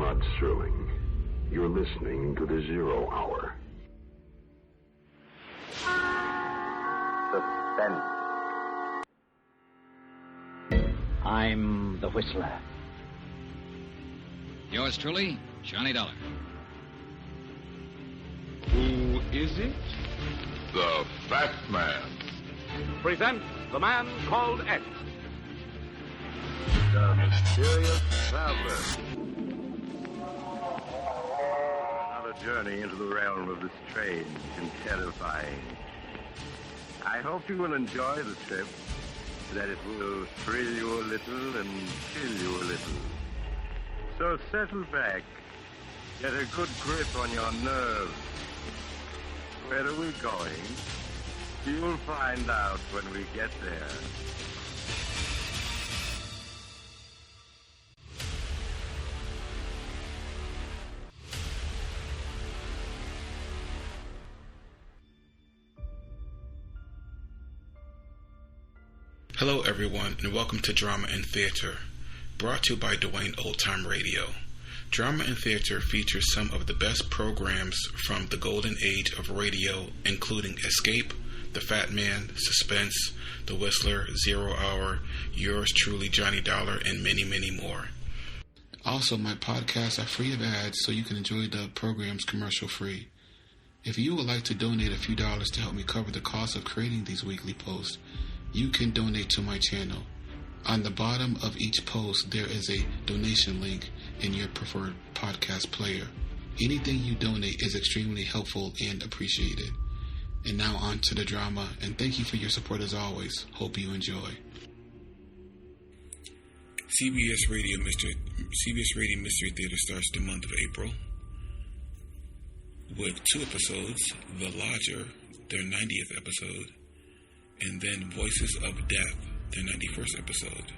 Rod Serling. You're listening to the Zero Hour. Suspense. I'm the Whistler. Yours truly, Johnny Dollar. Who is it? The Fat Man. Presents The Man Called X. The Mysterious Traveler. Another journey into the realm of the strange and terrifying. I hope you will enjoy the trip, that it will thrill you a little and chill you a little. So settle back, get a good grip on your nerves. Where are we going? You'll find out when we get there. Hello everyone, and welcome to Drama and Theater, brought to you by Duane Old Time Radio. Drama and Theater features some of the best programs from the golden age of radio, including Escape, The Fat Man, Suspense, The Whistler, Zero Hour, Yours Truly, Johnny Dollar, and many, many more. Also, my podcasts are free of ads, so you can enjoy the programs commercial-free. If you would like to donate a few dollars to help me cover the cost of creating these weekly posts, you can donate to my channel. On the bottom of each post, there is a donation link in your preferred podcast player. Anything you donate is extremely helpful and appreciated. And now on to the drama, and thank you for your support as always. Hope you enjoy. CBS Radio Mystery Theater starts the month of April with 2 episodes, The Lodger, their 90th episode, and then Voices of Death, their 91st episode.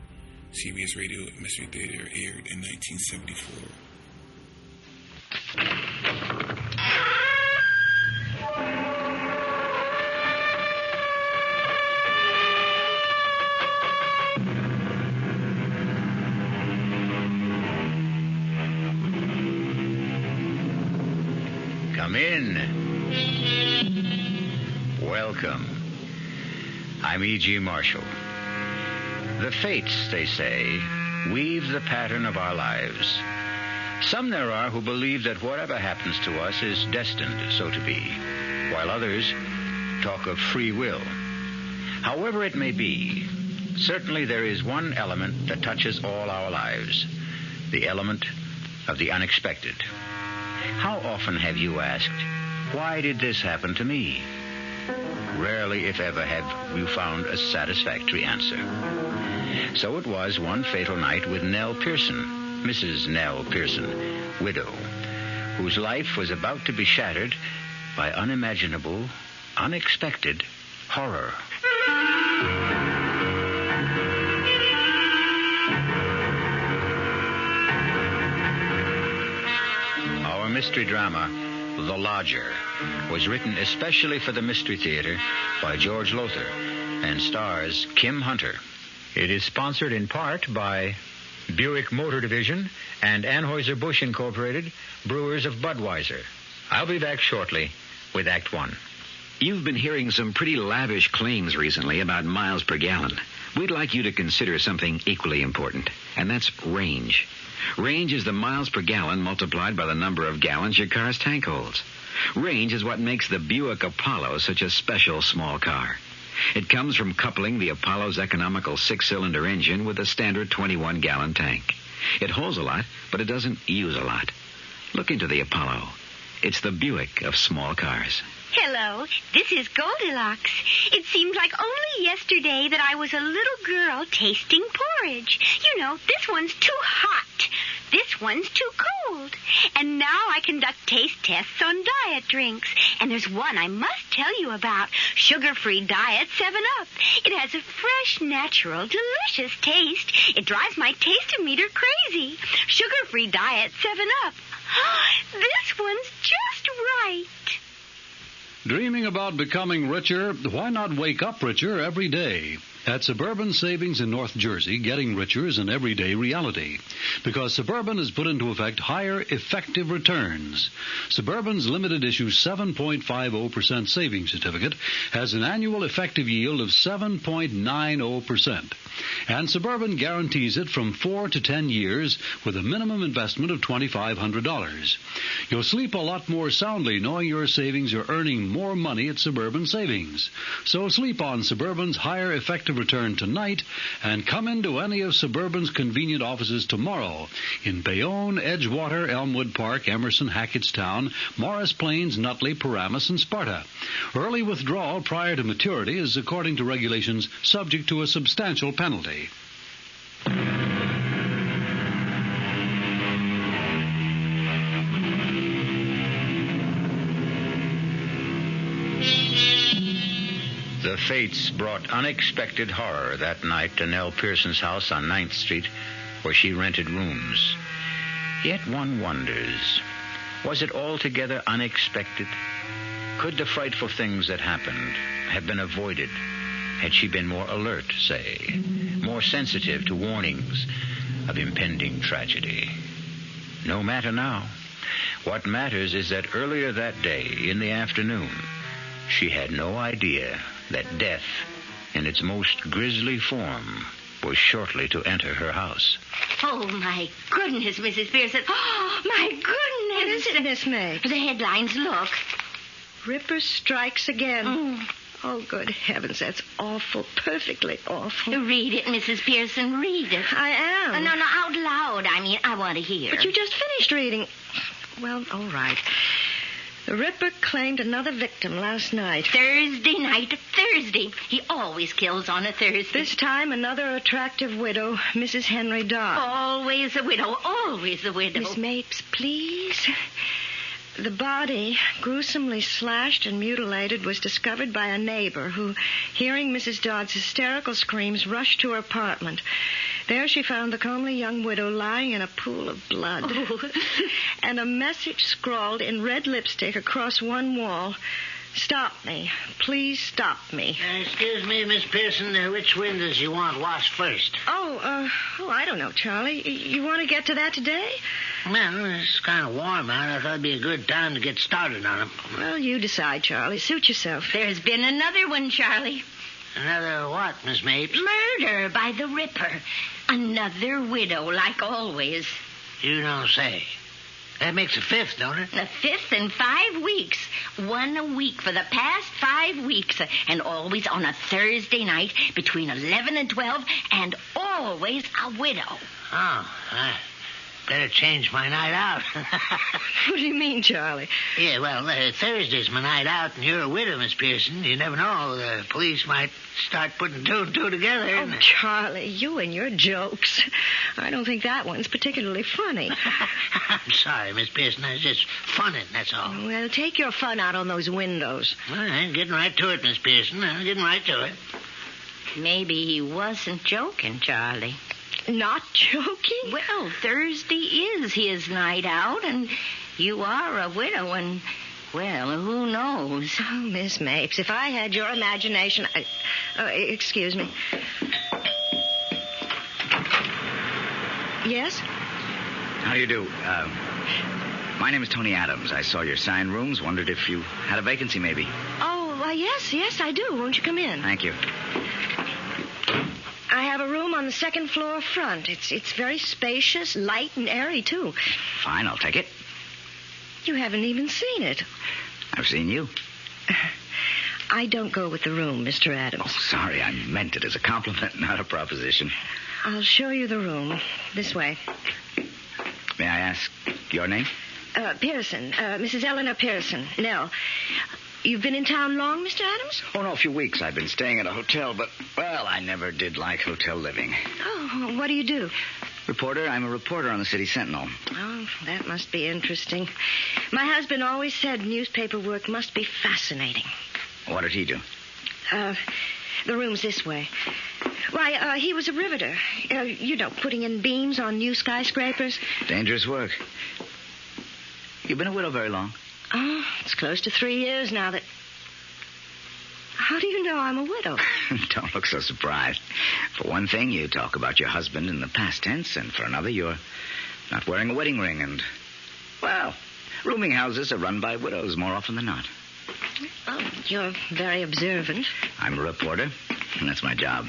CBS Radio Mystery Theater aired in 1974. Come in. Welcome. I'm E.G. Marshall. The fates, they say, weave the pattern of our lives. Some there are who believe that whatever happens to us is destined so to be, while others talk of free will. However it may be, certainly there is one element that touches all our lives, the element of the unexpected. How often have you asked, why did this happen to me? Rarely, if ever, have you found a satisfactory answer. So it was one fatal night with Nell Pearson, Mrs. Nell Pearson, widow, whose life was about to be shattered by unimaginable, unexpected horror. Our mystery drama, The Lodger, was written especially for the Mystery Theater by George Lothar and stars Kim Hunter. It is sponsored in part by Buick Motor Division and Anheuser-Busch Incorporated, brewers of Budweiser. I'll be back shortly with Act One. You've been hearing some pretty lavish claims recently about miles per gallon. We'd like you to consider something equally important, and that's range. Range is the miles per gallon multiplied by the number of gallons your car's tank holds. Range is what makes the Buick Apollo such a special small car. It comes from coupling the Apollo's economical 6-cylinder engine with a standard 21-gallon tank. It holds a lot, but it doesn't use a lot. Look into the Apollo. It's the Buick of small cars. Hello, this is Goldilocks. It seems like only yesterday that I was a little girl tasting porridge. You know, this one's too hot. This one's too cold. And now I conduct taste tests on diet drinks. And there's one I must tell you about. Sugar-free diet 7-Up. It has a fresh, natural, delicious taste. It drives my taste-o-meter crazy. Sugar-free diet 7-Up. This one's just right. Dreaming about becoming richer? Why not wake up richer every day? At Suburban Savings in North Jersey, getting richer is an everyday reality because Suburban has put into effect higher effective returns. Suburban's limited issue 7.50% savings certificate has an annual effective yield of 7.90%. And Suburban guarantees it from 4 to 10 years with a minimum investment of $2,500. You'll sleep a lot more soundly knowing your savings are earning more money at Suburban Savings. So sleep on Suburban's higher effective return tonight and come into any of Suburban's convenient offices tomorrow in Bayonne, Edgewater, Elmwood Park, Emerson, Hackettstown, Morris Plains, Nutley, Paramus, and Sparta. Early withdrawal prior to maturity is, according to regulations, subject to a substantial penalty. The fates brought unexpected horror that night to Nell Pearson's house on 9th Street, where she rented rooms. Yet one wonders, was it altogether unexpected? Could the frightful things that happened have been avoided had she been more alert, say, more sensitive to warnings of impending tragedy? No matter now. What matters is that earlier that day, in the afternoon, she had no idea that death, in its most grisly form, was shortly to enter her house. Oh, my goodness, Mrs. Pearson. Oh, my goodness. What is it, Miss May? The headlines, look. Ripper strikes again. Oh, good heavens, that's awful, perfectly awful. Read it, Mrs. Pearson, read it. I am. No, out loud. I want to hear. But you just finished reading. Well, all right. The Ripper claimed another victim last night. Thursday night. Thursday. He always kills on a Thursday. This time, another attractive widow, Mrs. Henry Dodd. Always a widow. Always a widow. Miss Mapes, please. The body, gruesomely slashed and mutilated, was discovered by a neighbor who, hearing Mrs. Dodd's hysterical screams, rushed to her apartment. There she found the comely young widow lying in a pool of blood. Oh. And a message scrawled in red lipstick across one wall. Stop me. Please stop me. Excuse me, Miss Pearson, which windows you want washed first? Oh, I don't know, Charlie. You want to get to that today? Well, it's kind of warm out. I thought it'd be a good time to get started on them. Well, you decide, Charlie. Suit yourself. There's been another one, Charlie. Another what, Miss Mapes? Murder by the Ripper. Another widow, like always. You don't say. That makes a fifth, don't it? The fifth in 5 weeks. One a week for the past 5 weeks. And always on a Thursday night between 11 and 12. And always a widow. Oh, I better change my night out. What do you mean, Charlie? Yeah, well, Thursday's my night out, and you're a widow, Miss Pearson. You never know. The police might start putting two and two together. Oh, Charlie, you and your jokes. I don't think that one's particularly funny. I'm sorry, Miss Pearson. I was just funning, that's all. Well, take your fun out on those windows. All right, getting right to it, Miss Pearson. I'm getting right to it. Maybe he wasn't joking, Charlie. Not joking? Well, Thursday is his night out, and you are a widow, and, well, who knows? Oh, Miss Mapes, if I had your imagination... excuse me. Yes? How do you do? My name is Tony Adams. I saw your sign rooms. Wondered if you had a vacancy, maybe. Oh, yes, I do. Won't you come in? Thank you. I have a room on the second floor front. It's very spacious, light, and airy, too. Fine, I'll take it. You haven't even seen it. I've seen you. I don't go with the room, Mr. Adams. Oh, sorry. I meant it as a compliment, not a proposition. I'll show you the room. This way. May I ask your name? Pearson. Mrs. Eleanor Pearson. Nell. You've been in town long, Mr. Adams? Oh, no, a few weeks. I've been staying at a hotel, but, well, I never did like hotel living. Oh, what do you do? Reporter. I'm a reporter on the City Sentinel. Oh, that must be interesting. My husband always said newspaper work must be fascinating. What did he do? The room's this way. Why, he was a riveter. Putting in beams on new skyscrapers. Dangerous work. You've been a widow very long? Oh, it's close to 3 years now that... How do you know I'm a widow? Don't look so surprised. For one thing, you talk about your husband in the past tense, and for another, you're not wearing a wedding ring, and, well, rooming houses are run by widows more often than not. Oh, you're very observant. I'm a reporter, and that's my job.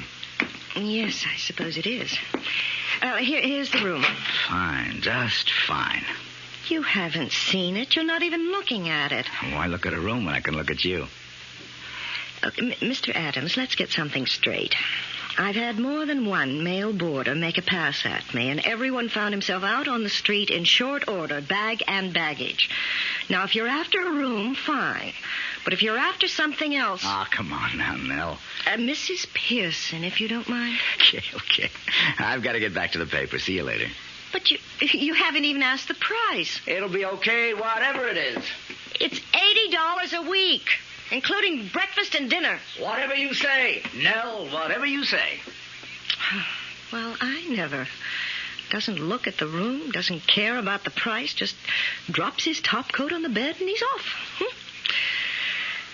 Yes, I suppose it is. Here's the room. Fine, just fine. You haven't seen it. You're not even looking at it. Why look at a room when I can look at you? Mr. Adams, let's get something straight. I've had more than one male boarder make a pass at me, and everyone found himself out on the street in short order, bag and baggage. Now, if you're after a room, fine. But if you're after something else... Oh, come on now, Nell. Mrs. Pearson, if you don't mind. Okay. I've got to get back to the paper. See you later. But you haven't even asked the price. It'll be okay, whatever it is. It's $80 a week, including breakfast and dinner. Whatever you say, Nell, whatever you say. Well, I never. Doesn't look at the room, doesn't care about the price, just drops his top coat on the bed and he's off.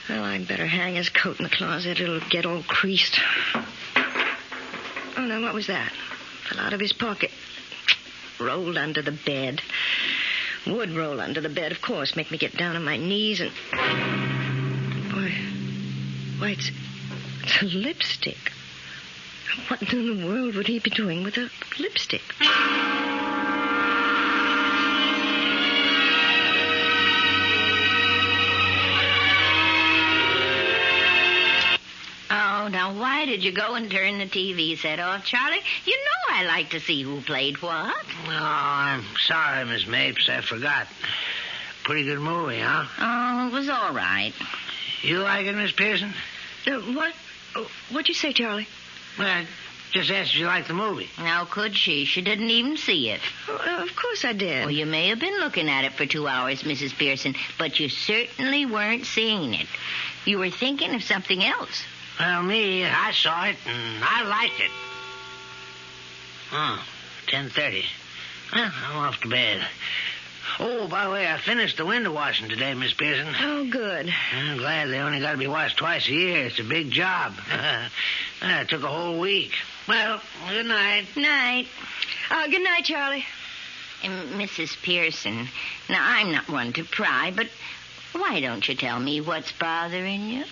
Well, I'd better hang his coat in the closet. It'll get all creased. Oh, no, what was that? Fell out of his pocket. Rolled under the bed. Would roll under the bed, of course. Make me get down on my knees and... Why, it's a lipstick. What in the world would he be doing with a lipstick? Oh, now why did you go and turn the TV set off, Charlie? You know I like to see who played what. Oh, I'm sorry, Miss Mapes. I forgot. Pretty good movie, huh? Oh, it was all right. You like it, Miss Pearson? What? What'd you say, Charlie? Well, I just asked if you liked the movie. How could she? She didn't even see it. Of course I did. Well, you may have been looking at it for 2 hours, Mrs. Pearson, but you certainly weren't seeing it. You were thinking of something else. Well, me, I saw it, and I liked it. Oh, 10:30. Well, I'm off to bed. Oh, by the way, I finished the window washing today, Miss Pearson. Oh, good. I'm glad they only got to be washed twice a year. It's a big job. It took a whole week. Well, good night. Night. Good night, Charlie. Mrs. Pearson, now, I'm not one to pry, but why don't you tell me what's bothering you?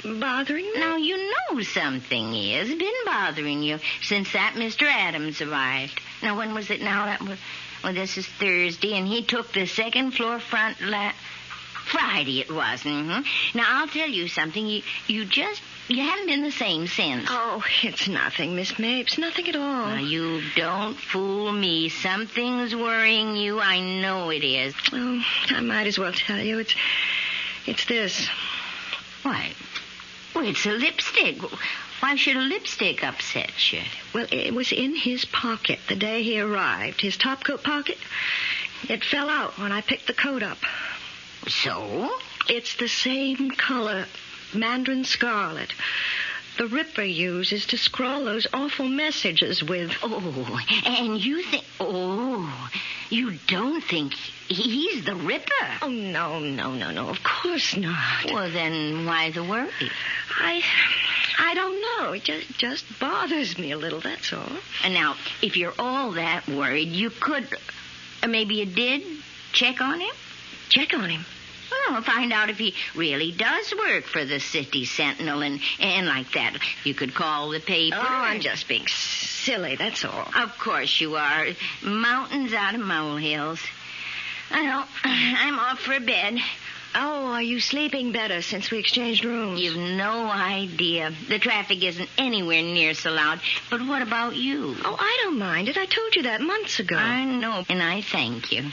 Bothering me? Now, you know something is been bothering you since that Mr. Adams arrived. Now, when was it now? Well, this is Thursday, and he took the second floor front Friday it was. Mm-hmm. Now, I'll tell you something. You haven't been the same since. Oh, it's nothing, Miss Mapes. Nothing at all. Now, you don't fool me. Something's worrying you. I know it is. Oh, I might as well tell you. It's this. Why? Well, it's a lipstick. Why should a lipstick upset you? Well, it was in his pocket the day he arrived. His topcoat pocket. It fell out when I picked the coat up. So? It's the same color, mandarin scarlet. The Ripper uses to scrawl those awful messages with. Oh, and you think... Oh, you don't think he's the Ripper? Oh, no. Of course not. Well, then why the worry? I don't know. It just bothers me a little, that's all. And now, if you're all that worried, you could... Or maybe you did check on him? Check on him? Well, find out if he really does work for the City Sentinel and like that. You could call the paper. Oh, I'm just being silly, that's all. Of course you are. Mountains out of molehills. Well, I'm off for bed. Oh, are you sleeping better since we exchanged rooms? You've no idea. The traffic isn't anywhere near so loud. But what about you? Oh, I don't mind it. I told you that months ago. I know, and I thank you.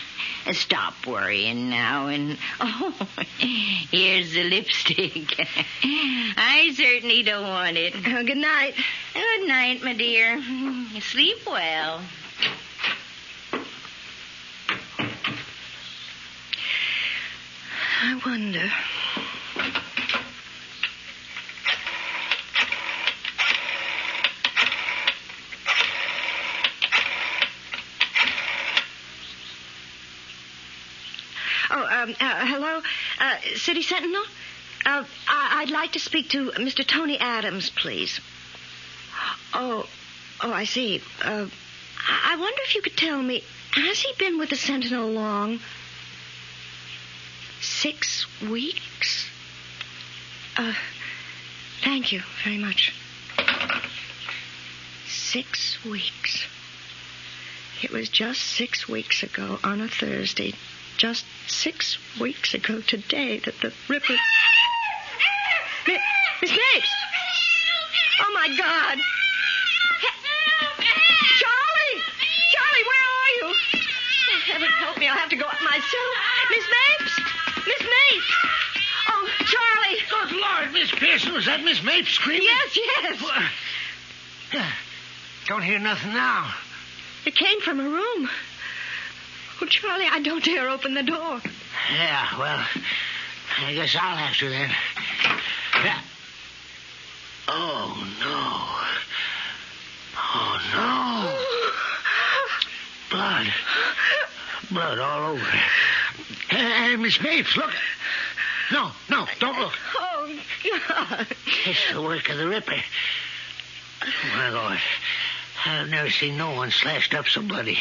Stop worrying now, and... Oh, here's the lipstick. I certainly don't want it. Good night. Good night, my dear. Sleep well. I wonder. Oh, hello? City Sentinel? I'd like to speak to Mr. Tony Adams, please. Oh, I see. I wonder if you could tell me, has he been with the Sentinel long? 6 weeks? Thank you very much. 6 weeks. It was just 6 weeks ago on a Thursday, just 6 weeks ago today, that the Ripper... Miss Mapes! Oh, my God! Charlie! Charlie, where are you? Oh, heaven help me, I'll have to go up myself. Miss Mapes! Miss Mapes! Oh, Charlie! Good Lord, Miss Pearson, was that Miss Mapes screaming? Yes. Well, don't hear nothing now. It came from a room. Oh, Charlie, I don't dare open the door. Yeah, well, I guess I'll have to then. Yeah. Oh, no. Oh, no. Blood. Blood all over. Hey, Miss Mapes, look. No, don't look. Oh, God. It's the work of the Ripper. Oh, my Lord. I've never seen no one slashed up so bloody.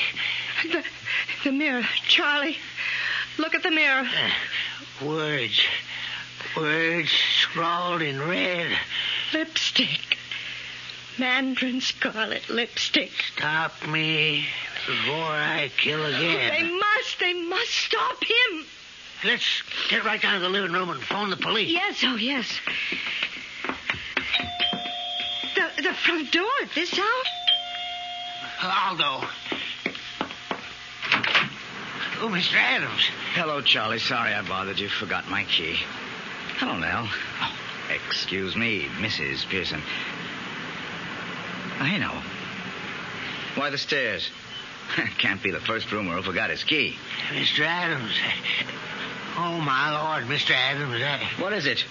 The mirror. Charlie, look at the mirror. Words scrawled in red. Lipstick. Mandarin scarlet lipstick. Stop me before I kill again. They must stop him. Let's get right down to the living room and phone the police. Yes. The front door at this hour? Aldo. Oh, Mr. Adams. Hello, Charlie. Sorry I bothered you. Forgot my key. Hello, Nell. Oh, excuse me, Mrs. Pearson. I know. Why the stairs? Can't be the first roomer who forgot his key. Mr. Adams. Oh, my Lord, Mr. Adams. What is it?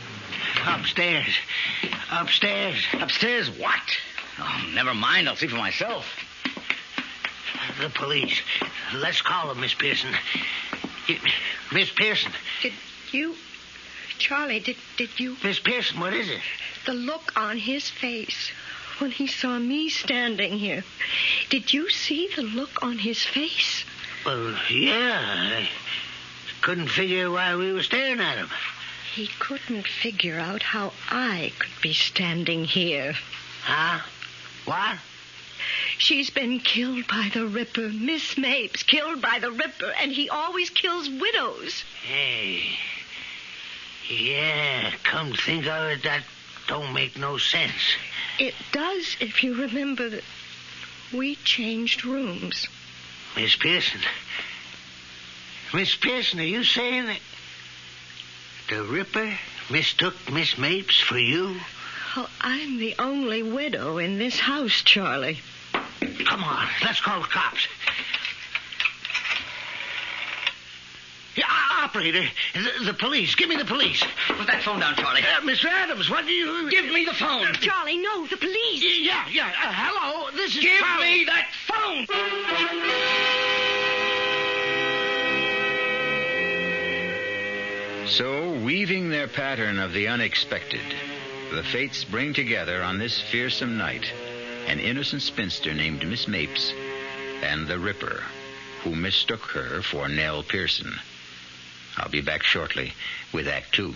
Upstairs. Upstairs what? Oh, never mind. I'll see for myself. The police. Let's call them, Miss Pearson. Miss Pearson. Did you... Charlie, did you... Miss Pearson, what is it? The look on his face when he saw me standing here. Did you see the look on his face? Well, yeah. I couldn't figure why we were staring at him. He couldn't figure out how I could be standing here. Huh? What? She's been killed by the Ripper. Miss Mapes killed by the Ripper, and he always kills widows. Hey. Yeah, come to think of it, that don't make no sense. It does if you remember that we changed rooms. Miss Pearson. Miss Pearson, are you saying that the Ripper mistook Miss Mapes for you? Oh, I'm the only widow in this house, Charlie. Come on, let's call the cops. Yeah, operator, the police. Give me the police. Put that phone down, Charlie. Mr. Adams, what do you... Give me the phone. Charlie, no, the police. Yeah. Hello, this is Give Charlie. me that phone. So, weaving their pattern of the unexpected, the fates bring together on this fearsome night an innocent spinster named Miss Mapes and the Ripper, who mistook her for Nell Pearson. I'll be back shortly with Act 2.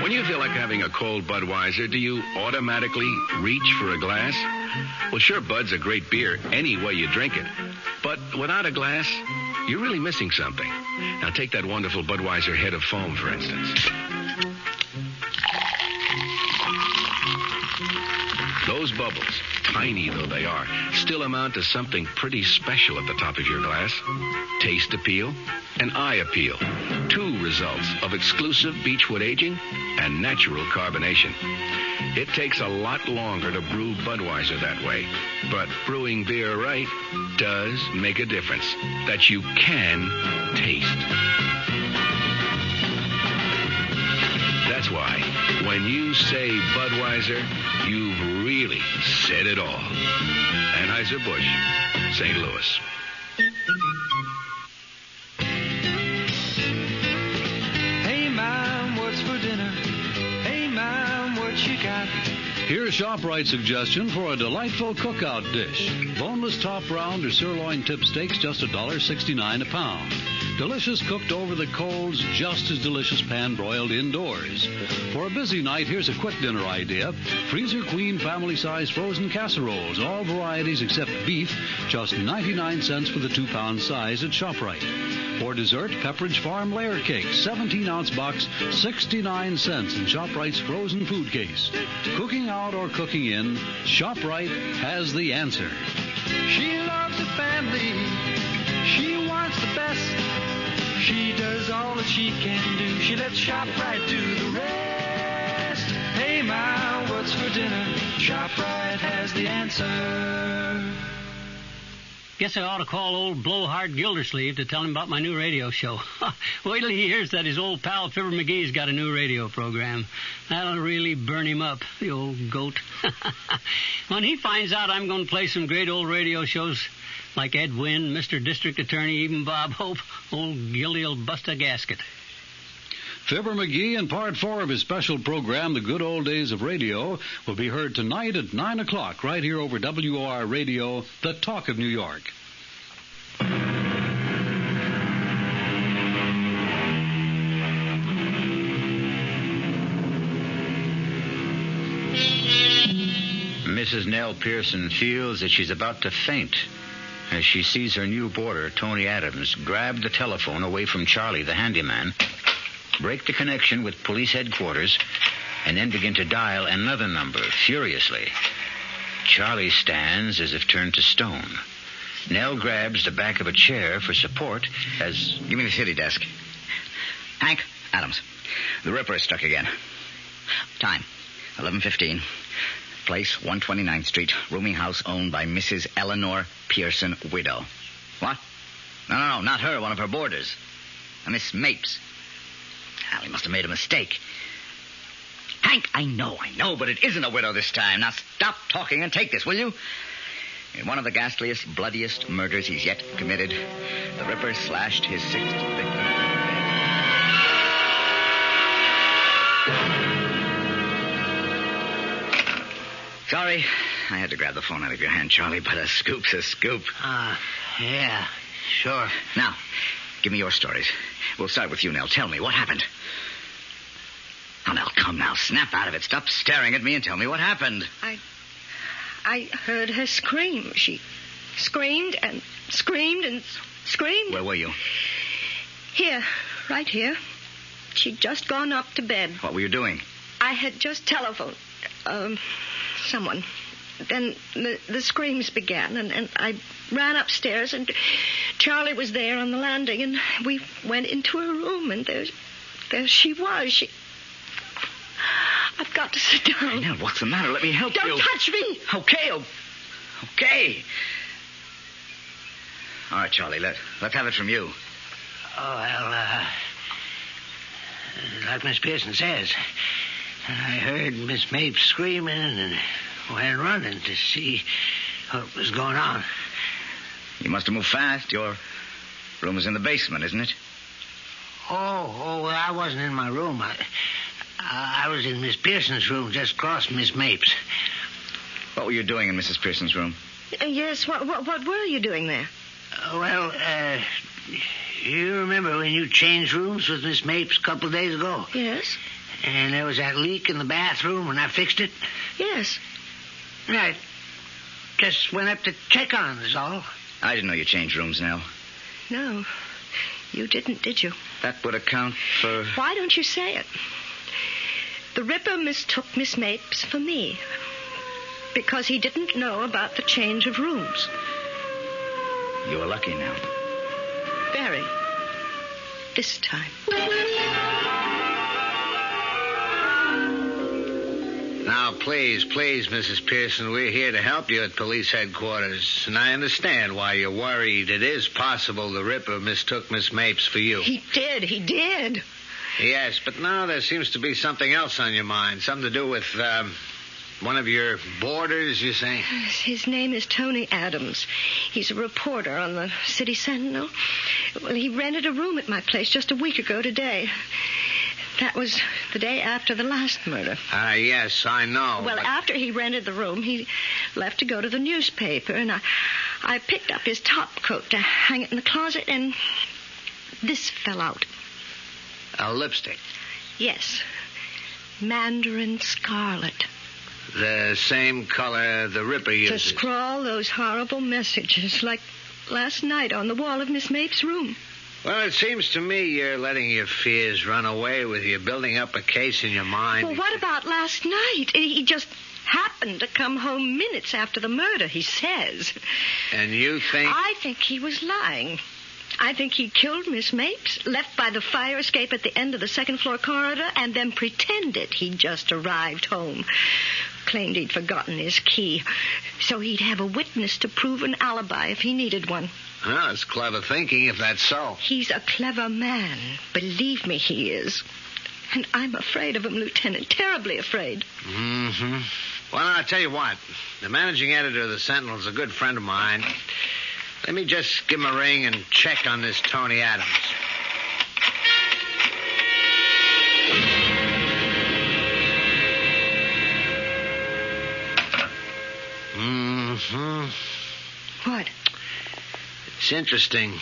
When you feel like having a cold Budweiser, do you automatically reach for a glass? Well, sure, Bud's a great beer any way you drink it. But without a glass, you're really missing something. Now, take that wonderful Budweiser head of foam, for instance. Those bubbles, tiny though they are, still amount to something pretty special at the top of your glass. Taste appeal and eye appeal. 2 results of exclusive beechwood aging and natural carbonation. It takes a lot longer to brew Budweiser that way, but brewing beer right does make a difference that you can taste. That's why when you say Budweiser, you've really said it all. Anheuser-Busch, St. Louis. Here's ShopRite's suggestion for a delightful cookout dish. Boneless top round or sirloin tip steaks, just $1.69 a pound. Delicious cooked over the coals, just as delicious pan-broiled indoors. For a busy night, here's a quick dinner idea. Freezer Queen family-size frozen casseroles, all varieties except beef, just 99 cents for the 2-pound size at ShopRite. For dessert, Pepperidge Farm layer cake, 17-ounce box, 69 cents in ShopRite's frozen food case. Cooking out or cooking in, ShopRite has the answer. She loves the family. She wants the best. She does all that she can do. She lets ShopRite do the rest. Hey, Ma, what's for dinner? ShopRite has the answer. Guess I ought to call old Blowhard Gildersleeve to tell him about my new radio show. Wait till he hears that his old pal Fibber McGee's got a new radio program. That'll really burn him up, the old goat. When he finds out I'm going to play some great old radio shows like Ed Wynn, Mr. District Attorney, even Bob Hope, old Gildy'll bust a gasket. Fibber McGee and Part 4 of his special program, The Good Old Days of Radio, will be heard tonight at 9 o'clock right here over WOR Radio, the talk of New York. Mrs. Nell Pearson feels that she's about to faint as she sees her new boarder, Tony Adams, grab the telephone away from Charlie, the handyman, break the connection with police headquarters, and then begin to dial another number furiously. Charlie stands as if turned to stone. Nell grabs the back of a chair for support as... Give me the city desk. Hank, Adams. The Ripper is struck again. Time, 11:15. Place, 129th Street. Rooming house owned by Mrs. Eleanor Pearson, widow. What? No, not her. One of her boarders. Miss Mapes. Well, he must have made a mistake. Hank, I know, but it isn't a widow this time. Now stop talking and take this, will you? In one of the ghastliest, bloodiest murders he's yet committed, the Ripper slashed his 6th victim. Sorry, I had to grab the phone out of your hand, Charlie, but a scoop's a scoop. Yeah, sure. Now, give me your stories. We'll start with you, Nell. Tell me, what happened? Oh, Nell, come now. Snap out of it. Stop staring at me and tell me what happened. I heard her scream. She screamed and screamed and screamed. Where were you? Here, right here. She'd just gone up to bed. What were you doing? I had just telephoned someone. Then the screams began, and I ran upstairs, and Charlie was there on the landing, and we went into her room, and there she was. I've got to sit down. Nell, what's the matter? Let me help you. Don't touch me. Okay. All right, Charlie, let's have it from you. Oh, well, like Miss Pearson says, I heard Miss Mapes screaming and went running to see what was going on. You must have moved fast. Your room was in the basement, isn't it? Oh, well, I wasn't in my room. I was in Miss Pearson's room just across Miss Mapes. What were you doing in Mrs. Pearson's room? Yes, what were you doing there? You remember when you changed rooms with Miss Mapes a couple of days ago? Yes. And there was that leak in the bathroom when I fixed it? Yes. I just went up to check on it, is all. I didn't know you changed rooms, Nell. No, you didn't, did you? That would account for... Why don't you say it? The Ripper mistook Miss Mapes for me because he didn't know about the change of rooms. You were lucky, Nell. Very. This time. Now, please, Mrs. Pearson, we're here to help you at police headquarters. And I understand why you're worried. It is possible the Ripper mistook Miss Mapes for you. He did. Yes, but now there seems to be something else on your mind. Something to do with, one of your boarders, you say? His name is Tony Adams. He's a reporter on the City Sentinel. Well, he rented a room at my place just a week ago today. That was the day after the last murder. Yes, I know. Well, after he rented the room, he left to go to the newspaper, and I picked up his top coat to hang it in the closet, and this fell out. A lipstick? Yes. Mandarin scarlet. The same color the Ripper uses. To scrawl those horrible messages like last night on the wall of Miss Mapes' room. Well, it seems to me you're letting your fears run away with you, building up a case in your mind. Well, what about last night? He just happened to come home minutes after the murder, he says. And you think... I think he was lying. I think he killed Miss Mapes, left by the fire escape at the end of the second-floor corridor, and then pretended he'd just arrived home. Claimed he'd forgotten his key, so he'd have a witness to prove an alibi if he needed one. Well, it's clever thinking, if that's so. He's a clever man. Believe me, he is. And I'm afraid of him, Lieutenant. Terribly afraid. Mm-hmm. Well, I'll tell you what. The managing editor of the Sentinel's a good friend of mine. Let me just give him a ring and check on this Tony Adams. Mm-hmm. What? It's interesting.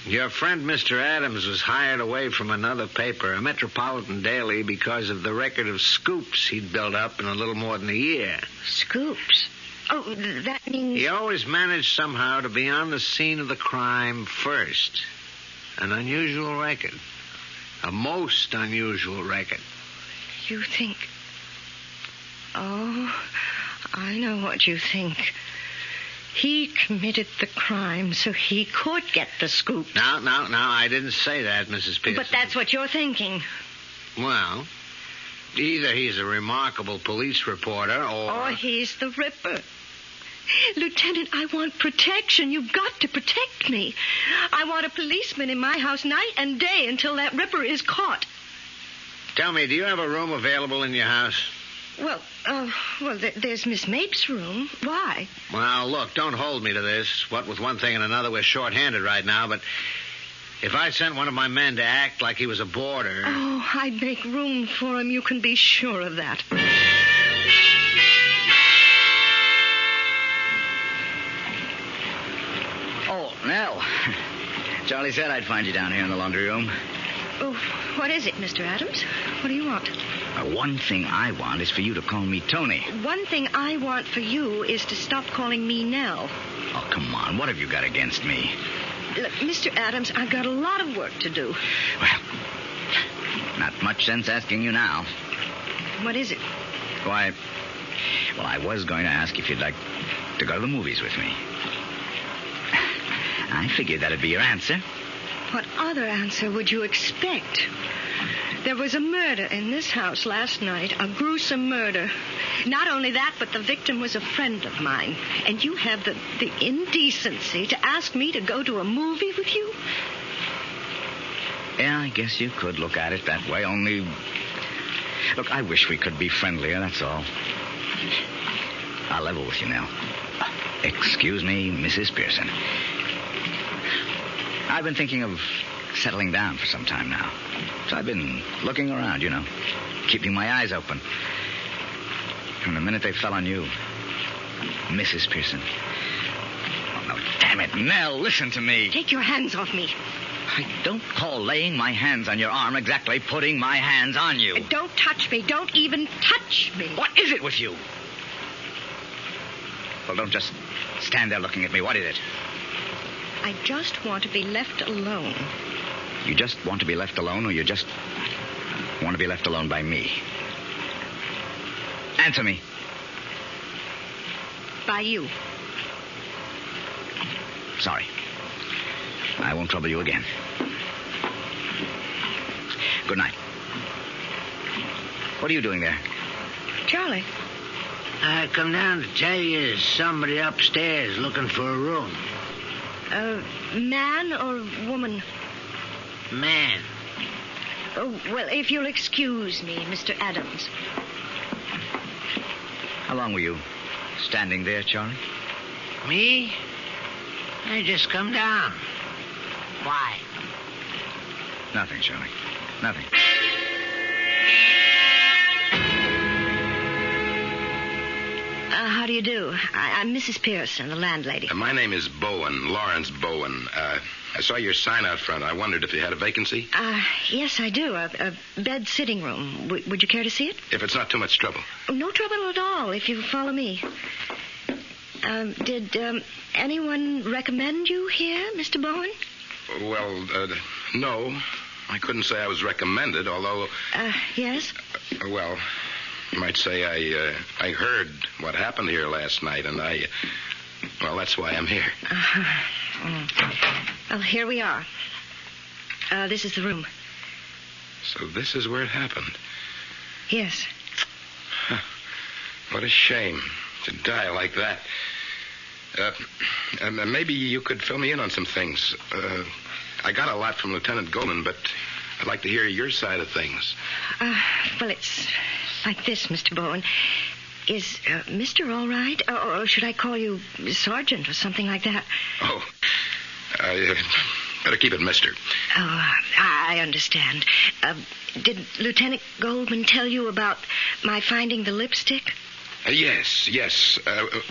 Your friend, Mr. Adams, was hired away from another paper, a metropolitan daily, because of the record of scoops he'd built up in a little more than a year. Scoops? Oh, that means... He always managed somehow to be on the scene of the crime first. An unusual record. A most unusual record. You think... Oh, I know what you think. He committed the crime so he could get the scoop. No, I didn't say that, Mrs. Pearson. But that's what you're thinking. Well, either he's a remarkable police reporter or he's the Ripper. Lieutenant, I want protection. You've got to protect me. I want a policeman in my house night and day until that Ripper is caught. Tell me, do you have a room available in your house? Well, there's Miss Mapes' room. Why? Well, look, don't hold me to this. What with one thing and another, we're short-handed right now, but if I sent one of my men to act like he was a boarder... Oh, I'd make room for him. You can be sure of that. Oh, Nell. Charlie said I'd find you down here in the laundry room. Oh, what is it, Mr. Adams? What do you want? One thing I want is for you to call me Tony. One thing I want for you is to stop calling me Nell. Oh, come on. What have you got against me? Look, Mr. Adams, I've got a lot of work to do. Well, not much sense asking you now. What is it? Why, well, I was going to ask if you'd like to go to the movies with me. I figured that'd be your answer. What other answer would you expect? There was a murder in this house last night, a gruesome murder. Not only that, but the victim was a friend of mine. And you have the indecency to ask me to go to a movie with you? Yeah, I guess you could look at it that way, only... Look, I wish we could be friendlier, that's all. I'll level with you now. Excuse me, Mrs. Pearson. I've been thinking of settling down for some time now. So I've been looking around, you know, keeping my eyes open. From the minute they fell on you, Mrs. Pearson. Oh, no, damn it, Nell, listen to me. Take your hands off me. I don't call laying my hands on your arm exactly putting my hands on you. Don't touch me. Don't even touch me. What is it with you? Well, don't just stand there looking at me. What is it? I just want to be left alone. You just want to be left alone, or you just want to be left alone by me? Answer me. By you. Sorry. I won't trouble you again. Good night. What are you doing there? Charlie. I come down to tell you there's somebody upstairs looking for a room. Man or woman? Man. Oh, well, if you'll excuse me, Mr. Adams. How long were you standing there, Charlie? Me? I just come down. Why? Nothing, Charlie. Nothing. you do? I'm Mrs. Pearson, the landlady. My name is Bowen, Lawrence Bowen. I saw your sign out front. I wondered if you had a vacancy. Yes, I do. A bed sitting room. Would you care to see it? If it's not too much trouble. No trouble at all, if you follow me. Did anyone recommend you here, Mr. Bowen? Well, no. I couldn't say I was recommended, although... Yes? Well, you might say I heard what happened here last night, and well, that's why I'm here. Well, here we are. This is the room. So this is where it happened? Yes. Huh. What a shame to die like that. Maybe you could fill me in on some things. I got a lot from Lieutenant Goldman, but I'd like to hear your side of things. Well, it's like this, Mr. Bowen. Is Mr. all right? Or should I call you Sergeant or something like that? Oh, better keep it Mister. Oh, I understand. Did Lieutenant Goldman tell you about my finding the lipstick? Yes.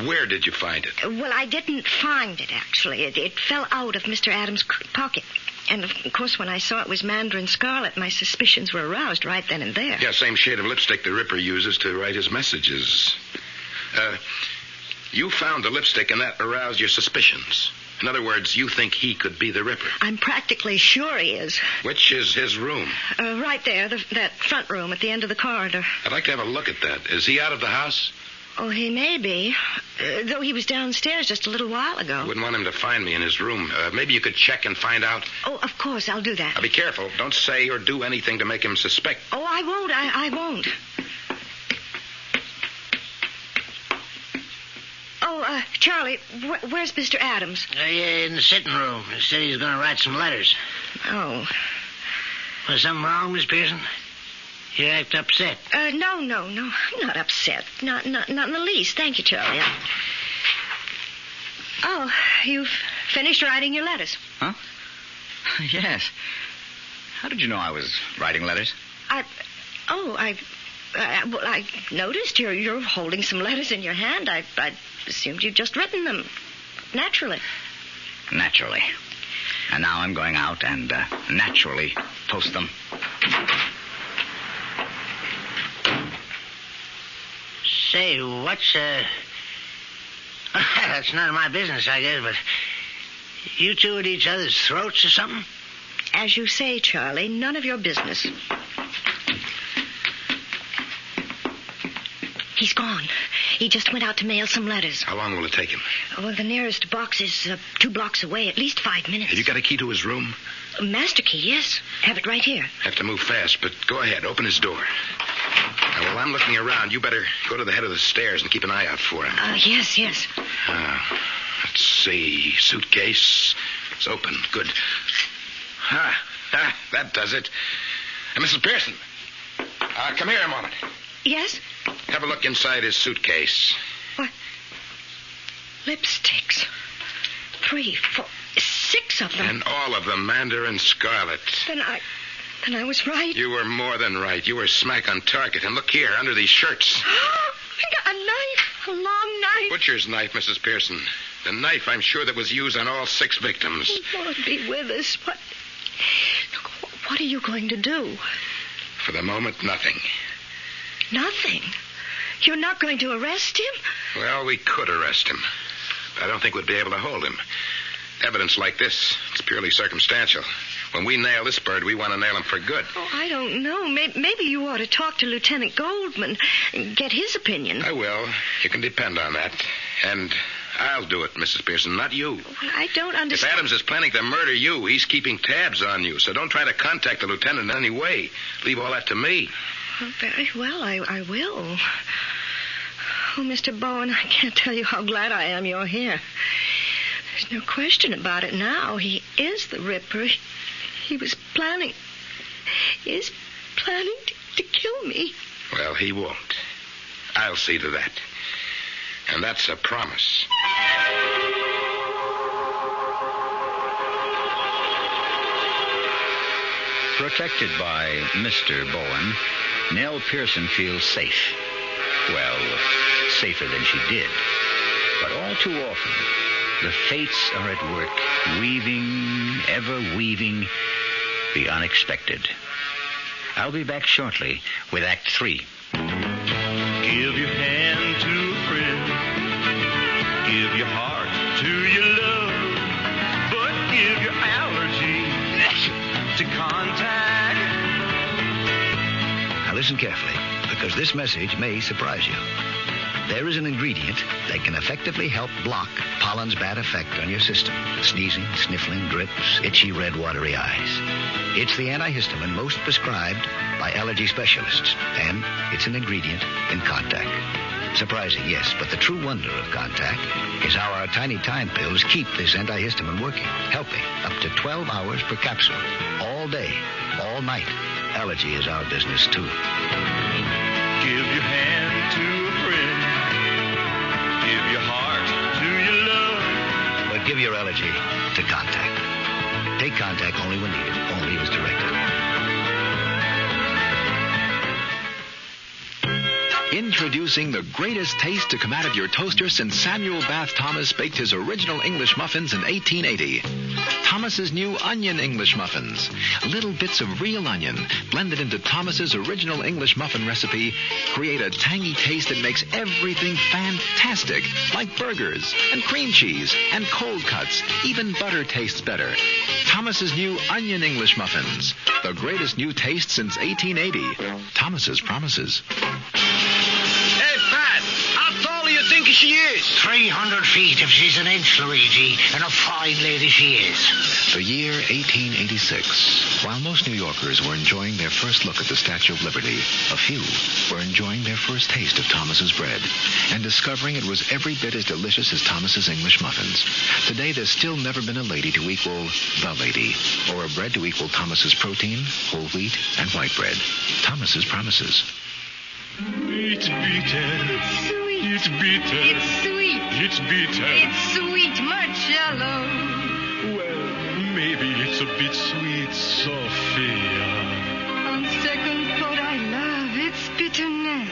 Where did you find it? Well, I didn't find it, actually. It fell out of Mr. Adams' pocket. And, of course, when I saw it was mandarin scarlet, my suspicions were aroused right then and there. Yeah, same shade of lipstick the Ripper uses to write his messages. You found the lipstick, and that aroused your suspicions. In other words, you think he could be the Ripper. I'm practically sure he is. Which is his room? Right there, that front room at the end of the corridor. I'd like to have a look at that. Is he out of the house? Oh, he may be. Though he was downstairs just a little while ago. I wouldn't want him to find me in his room. Maybe you could check and find out. Oh, of course, I'll do that. Now, be careful. Don't say or do anything to make him suspect. Oh, I won't. I won't. Oh, Charlie, where's Mr. Adams? In the sitting room. He said he's going to write some letters. Oh. Was something wrong, Miss Pearson? You act upset. No. I'm not upset. Not in the least. Thank you, Charlie. Oh, you've finished writing your letters. Huh? Yes. How did you know I was writing letters? I noticed you're holding some letters in your hand. I assumed you'd just written them. Naturally. Naturally. And now I'm going out and naturally post them. Say, what's, that's none of my business, I guess, but you two at each other's throats or something? As you say, Charlie, none of your business. He's gone. He just went out to mail some letters. How long will it take him? Well, the nearest box is 2 blocks away, at least 5 minutes. Have you got a key to his room? Master key, yes. Have it right here. Have to move fast, but go ahead. Open his door. Now, while I'm looking around, you better go to the head of the stairs and keep an eye out for him. Yes. Let's see. Suitcase. It's open. Good. That does it. Mrs. Pearson. Come here a moment. Yes? Have a look inside his suitcase. What? Lipsticks. 3, 4, 6 of them. And all of them mandarin scarlet. Then I was right. You were more than right. You were smack on target. And look here, under these shirts. I got a knife. A long knife. Butcher's knife, Mrs. Pearson. The knife, I'm sure, that was used on all 6 victims. Lord be with us. What are you going to do? For the moment, nothing. Nothing? You're not going to arrest him? Well, we could arrest him. But I don't think we'd be able to hold him. Evidence like this, it's purely circumstantial. When we nail this bird, we want to nail him for good. Oh, I don't know. Maybe you ought to talk to Lieutenant Goldman and get his opinion. I will. You can depend on that. And I'll do it, Mrs. Pearson, not you. Well, I don't understand. If Adams is planning to murder you, he's keeping tabs on you. So don't try to contact the lieutenant in any way. Leave all that to me. Oh, very well, I will. Oh, Mr. Bowen, I can't tell you how glad I am you're here. There's no question about it now. He is the Ripper. He was planning... He is planning to kill me. Well, he won't. I'll see to that. And that's a promise. Protected by Mr. Bowen, Nell Pearson feels safe. Well, safer than she did. But all too often, the fates are at work, weaving, ever weaving, the unexpected. I'll be back shortly with Act 3. Give your hand to a friend. Give your heart to your love. But give your allergy to contact. Now listen carefully, because this message may surprise you. There is an ingredient that can effectively help block pollen's bad effect on your system. Sneezing, sniffling, drips, itchy red watery eyes. It's the antihistamine most prescribed by allergy specialists, and it's an ingredient in Contact. Surprising, yes, but the true wonder of Contact is how our tiny time pills keep this antihistamine working, helping up to 12 hours per capsule, all day, all night. Allergy is our business, too. Give your hand to a friend. Give your heart to your love. But give your allergy to Contact. Take Contact only when needed, only as directed. Introducing the greatest taste to come out of your toaster since Samuel Bath Thomas baked his original English muffins in 1880. Thomas's new onion English muffins. Little bits of real onion blended into Thomas's original English muffin recipe create a tangy taste that makes everything fantastic, like burgers and cream cheese and cold cuts. Even butter tastes better. Thomas's new onion English muffins. The greatest new taste since 1880. Thomas's promises. Hey, Pat, how tall do you think she is? 300 feet if she's an inch, Luigi, and a fine lady she is. The year 1886. While most New Yorkers were enjoying their first look at the Statue of Liberty, a few were enjoying their first taste of Thomas's bread and discovering it was every bit as delicious as Thomas's English muffins. Today, there's still never been a lady to equal the lady, or a bread to equal Thomas's protein, whole wheat, and white bread. Thomas's promises. It's bitter. It's sweet. It's bitter. It's sweet. It's bitter. It's sweet, Marcello. Well, maybe it's a bit sweet, Sophia. On second thought, I love its bitterness.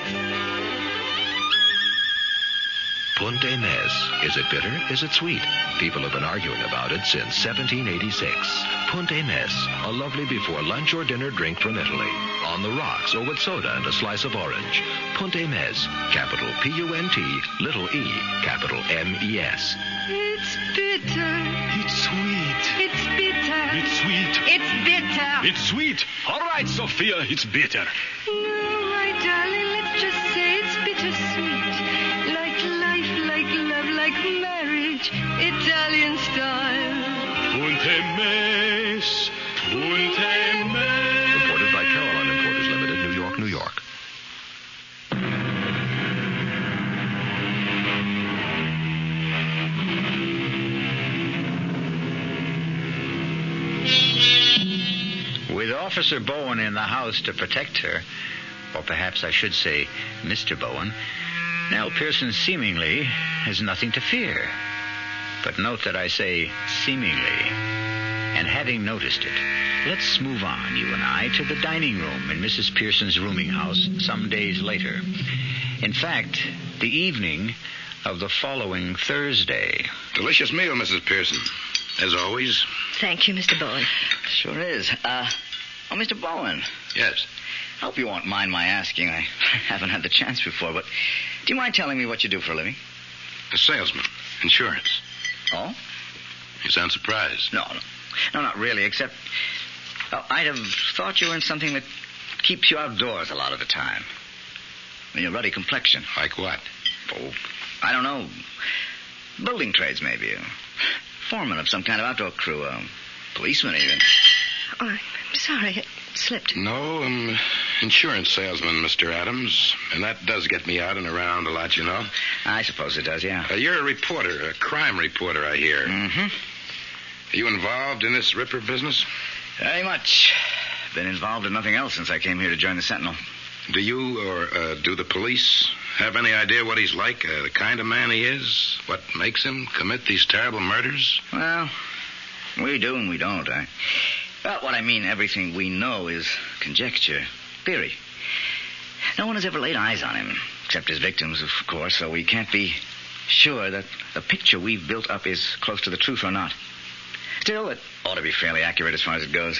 Punta Mes. Is it bitter? Is it sweet? People have been arguing about it since 1786. Punta Mes, a lovely before lunch or dinner drink from Italy. On the rocks or with soda and a slice of orange. Punta Mes, capital P-U-N-T, little e, capital M-E-S. It's bitter. It's sweet. It's bitter. It's sweet. It's bitter. It's sweet. All right, Sophia, it's bitter. No, my darling, let's just say it's bittersweet. Like life, like love, like marriage, Italian style. Punta Mes. Punta Mes. Imported by Caroline Importers Limited, New York, New York. With Officer Bowen in the house to protect her, or perhaps I should say Mr. Bowen, Nell Pearson seemingly has nothing to fear. But note that I say seemingly. And having noticed it, let's move on, you and I, to the dining room in Mrs. Pearson's rooming house some days later. In fact, the evening of the following Thursday. Delicious meal, Mrs. Pearson. As always. Thank you, Mr. Bowen. Sure is. Mr. Bowen. Yes. I hope you won't mind my asking. I haven't had the chance before, but do you mind telling me what you do for a living? A salesman. Insurance. Oh? You sound surprised. No, not really, except I'd have thought you were in something that keeps you outdoors a lot of the time. Your ruddy complexion. Like what? Oh, I don't know. Building trades, maybe. Foreman of some kind of outdoor crew. Policeman, even. Oh, I'm sorry. It slipped. No, I'm insurance salesman, Mr. Adams. And that does get me out and around a lot, you know. I suppose it does, yeah. You're a reporter, a crime reporter, I hear. Mm-hmm. Are you involved in this Ripper business? Very much. Been involved in nothing else since I came here to join the Sentinel. Do you or do the police have any idea what he's like, the kind of man he is? What makes him commit these terrible murders? Well, we do and we don't, Well, what I mean, everything we know is conjecture, theory. No one has ever laid eyes on him, except his victims, of course, so we can't be sure that the picture we've built up is close to the truth or not. Still, it ought to be fairly accurate as far as it goes.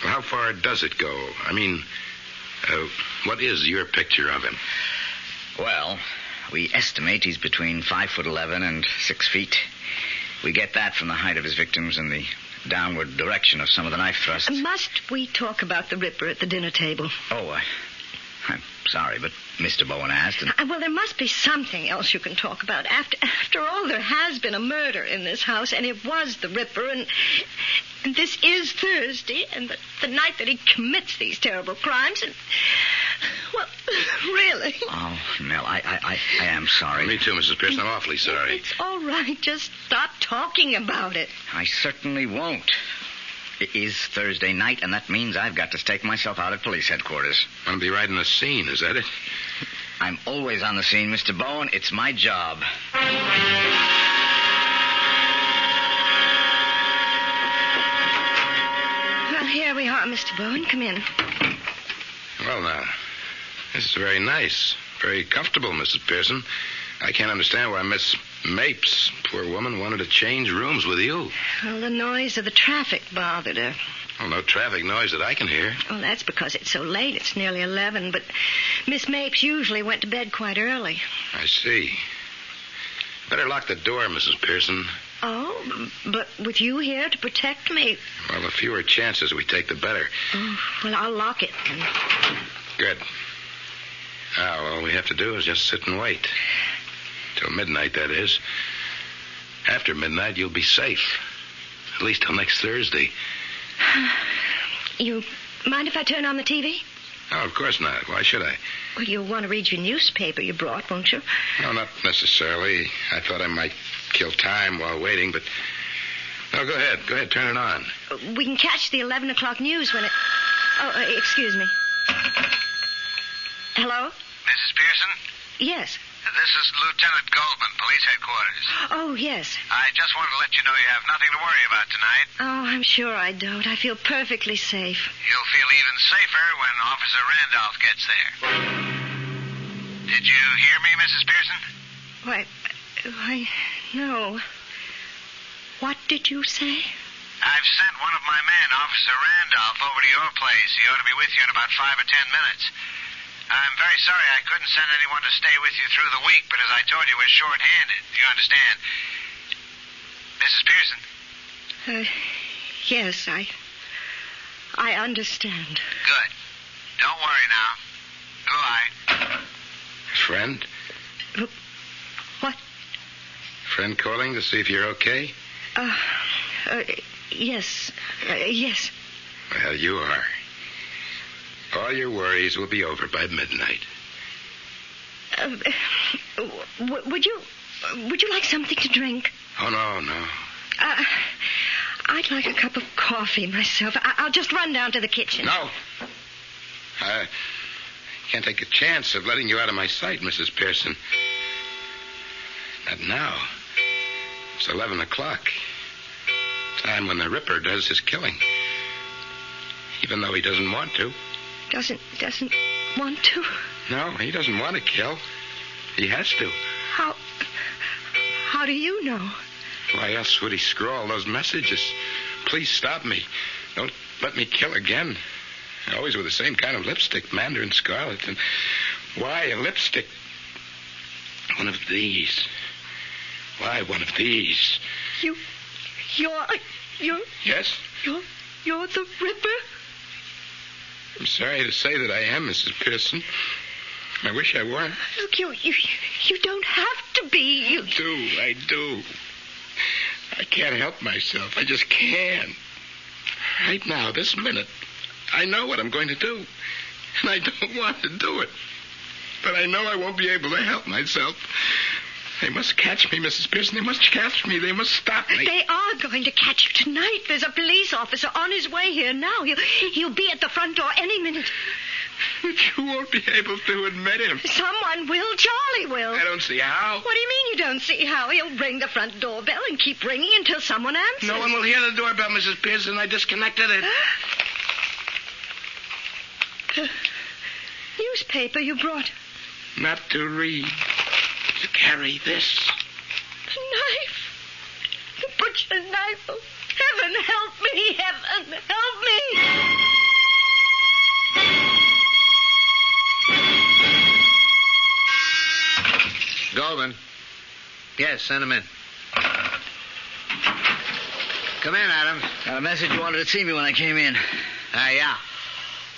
Well, how far does it go? I mean, what is your picture of him? Well, we estimate he's between 5'11" and 6 feet. We get that from the height of his victims and the downward direction of some of the knife thrusts. Must we talk about the Ripper at the dinner table? Oh, I'm sorry, but Mr. Bowen asked. And... well, there must be something else you can talk about. After all, there has been a murder in this house, and it was the Ripper, and this is Thursday, and the night that he commits these terrible crimes, and... well, really. Oh, Nell, I am sorry. Me too, Mrs. Pearson. I'm awfully sorry. It's all right. Just stop talking about it. I certainly won't. It is Thursday night, and that means I've got to stake myself out at police headquarters. Want to be right on the scene, is that it? I'm always on the scene, Mr. Bowen. It's my job. Well, here we are, Mr. Bowen. Come in. Well, now, this is very nice. Very comfortable, Mrs. Pearson. I can't understand why Miss Mapes, poor woman, wanted to change rooms with you. Well, the noise of the traffic bothered her. Well, no traffic noise that I can hear. Well, that's because it's so late. It's nearly 11, but Miss Mapes usually went to bed quite early. I see. Better lock the door, Mrs. Pearson. Oh, but with you here to protect me... Well, the fewer chances we take, the better. Oh, well, I'll lock it. Good. Now, all we have to do is just sit and wait. Till midnight, that is. After midnight, you'll be safe. At least till next Thursday. You mind if I turn on the TV? Oh, of course not. Why should I? Well, you'll want to read your newspaper you brought, won't you? No, not necessarily. I thought I might kill time while waiting, but... No, go ahead. Go ahead, turn it on. We can catch the 11 o'clock news when it... Oh, excuse me. Hello? Mrs. Pearson? Yes. This is Lieutenant Goldman, police headquarters. Oh, yes. I just wanted to let you know you have nothing to worry about tonight. Oh, I'm sure I don't. I feel perfectly safe. You'll feel even safer when Officer Randolph gets there. Did you hear me, Mrs. Pearson? Why, no. What did you say? I've sent one of my men, Officer Randolph, over to your place. He ought to be with you in about 5 or 10 minutes. I'm very sorry I couldn't send anyone to stay with you through the week, but as I told you, we're short-handed. You understand? Mrs. Pearson? Yes, I understand. Good. Don't worry now. Goodbye. Friend? What? Friend calling to see if you're okay? Yes. Yes. Well, you are. All your worries will be over by midnight. Would you like something to drink? Oh, no. I'd like a cup of coffee myself. I'll just run down to the kitchen. No. I can't take a chance of letting you out of my sight, Mrs. Pearson. Not now. It's 11 o'clock. Time when the Ripper does his killing. Even though he doesn't want to. Doesn't want to? No, he doesn't want to kill. He has to. How do you know? Why else would he scrawl those messages? Please stop me. Don't let me kill again. Always with the same kind of lipstick, Mandarin Scarlet. And why a lipstick? One of these. Why one of these? You're... Yes? You're the Ripper? I'm sorry to say that I am, Mrs. Pearson. I wish I weren't. Look, you don't have to be. I do. I can't help myself. I just can't. Right now, this minute, I know what I'm going to do. And I don't want to do it. But I know I won't be able to help myself. They must catch me, Mrs. Pearson. They must catch me. They must stop me. They are going to catch you tonight. There's a police officer on his way here now. He'll be at the front door any minute. But you won't be able to admit him. Someone will. Charlie will. I don't see how. What do you mean you don't see how? He'll ring the front doorbell and keep ringing until someone answers. No one will hear the doorbell, Mrs. Pearson. I disconnected it. Newspaper you brought. not to read, to carry this. The knife. The butcher knife. Oh, heaven help me. Heaven help me. Goldman. Yes, send him in. Come in, Adams. Got a message you wanted to see me when I came in. Yeah.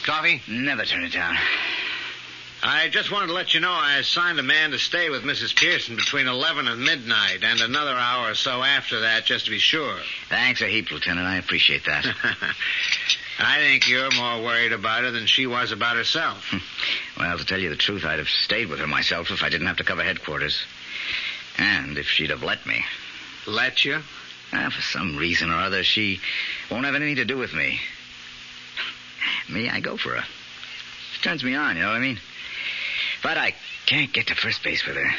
Coffee? Never turn it down. I just wanted to let you know I assigned a man to stay with Mrs. Pearson between 11 and midnight, and another hour or so after that, just to be sure. Thanks a heap, Lieutenant. I appreciate that. I think you're more worried about her than she was about herself. Well, to tell you the truth, I'd have stayed with her myself if I didn't have to cover headquarters. And if she'd have let me. Let you? For some reason or other, she won't have anything to do with me. Me, I go for her. She turns me on, you know what I mean? But I can't get to first base with her.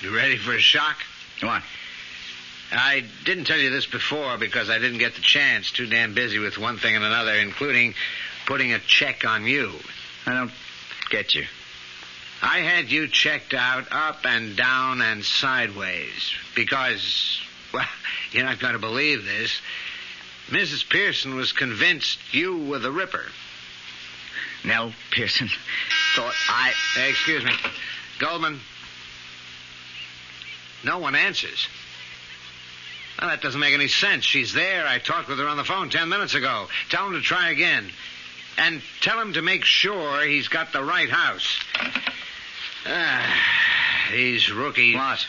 You ready for a shock? What? I didn't tell you this before because I didn't get the chance. Too damn busy with one thing and another, including putting a check on you. I don't get you. I had you checked out up and down and sideways because, well, you're not going to believe this. Mrs. Pearson was convinced you were the Ripper. Nell Pearson thought I... Excuse me. Goldman. No one answers. Well, that doesn't make any sense. She's there. I talked with her on the phone 10 minutes ago. Tell him to try again. And tell him to make sure he's got the right house. These rookies. What?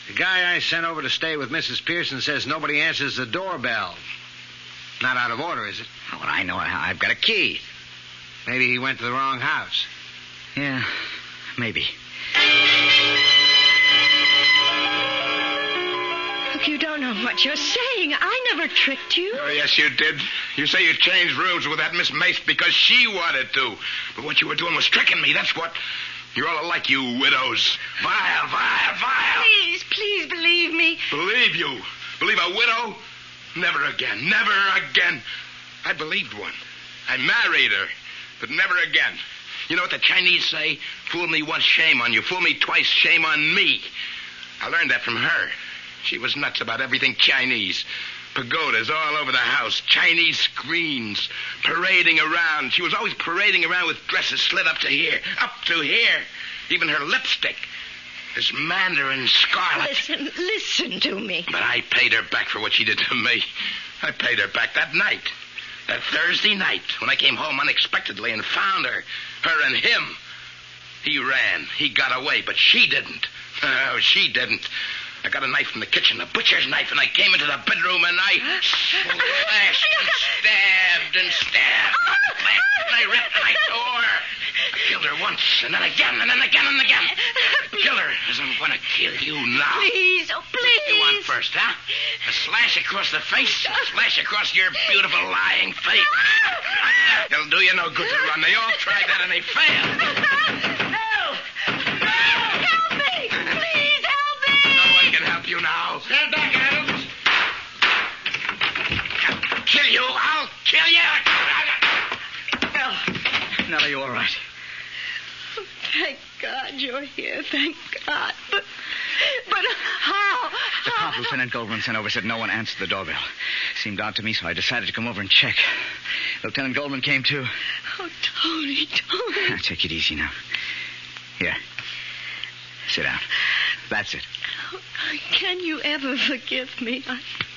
The guy I sent over to stay with Mrs. Pearson says nobody answers the doorbell. Not out of order, is it? Oh, I know. I've got a key. Maybe he went to the wrong house. Yeah, maybe. Look, you don't know what you're saying. I never tricked you. Oh, yes, you did. You say you changed rooms with that Miss Mace because she wanted to. But what you were doing was tricking me, that's what. You're all alike, you widows. Vile, vile, vile. Please believe me. Believe you? Believe a widow? Never again, never again. I believed one. I married her, but never again. You know what the Chinese say? Fool me once, shame on you. Fool me twice, shame on me. I learned that from her. She was nuts about everything Chinese. Pagodas all over the house, Chinese screens, parading around. She was always parading around with dresses slit up to here, up to here. Even her lipstick. This Mandarin scarlet. Listen to me. But I paid her back for what she did to me. I paid her back that night. That Thursday night, when I came home unexpectedly and found her and him. He ran. He got away, but she didn't. Oh, she didn't. I got a knife from the kitchen, a butcher's knife, and I came into the bedroom and I slashed and stabbed and stabbed. And I ripped and I tore. I killed her once, and then again, and then again, and again. Kill her as I'm going to kill you now. Please, oh, please. What do you want first, huh? A slash across the face, a slash across your beautiful lying face. It'll do you no good to run. They all tried that and they failed. Help me! Please help me! No one can help you now. Stand back, Adams. I'll kill you. I'll kill you. Now, are you all right? Thank God you're here. Thank God. But how? The cop Lieutenant Goldman sent over said no one answered the doorbell. Seemed odd to me, so I decided to come over and check. Lieutenant Goldman came too. Oh, Tony. Now, take it easy now. Here. Sit down. That's it. Oh, can you ever forgive me?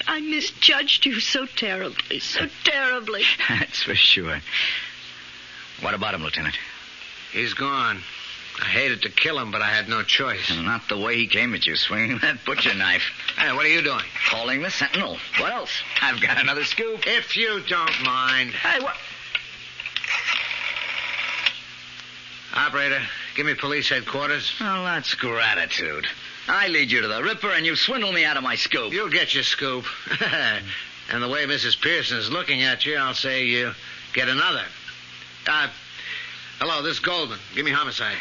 I misjudged you so terribly, so terribly. That's for sure. What about him, Lieutenant? He's gone. I hated to kill him, but I had no choice. And not the way he came at you, swinging that butcher knife. Hey, what are you doing? Calling the Sentinel. What else? I've got another scoop. If you don't mind. Hey, what? Operator, give me police headquarters. Oh, that's gratitude. I lead you to the Ripper, and you swindle me out of my scoop. You'll get your scoop. And the way Mrs. Pearson is looking at you, I'll say you get another. Hello, this is Goldman. Give me homicide.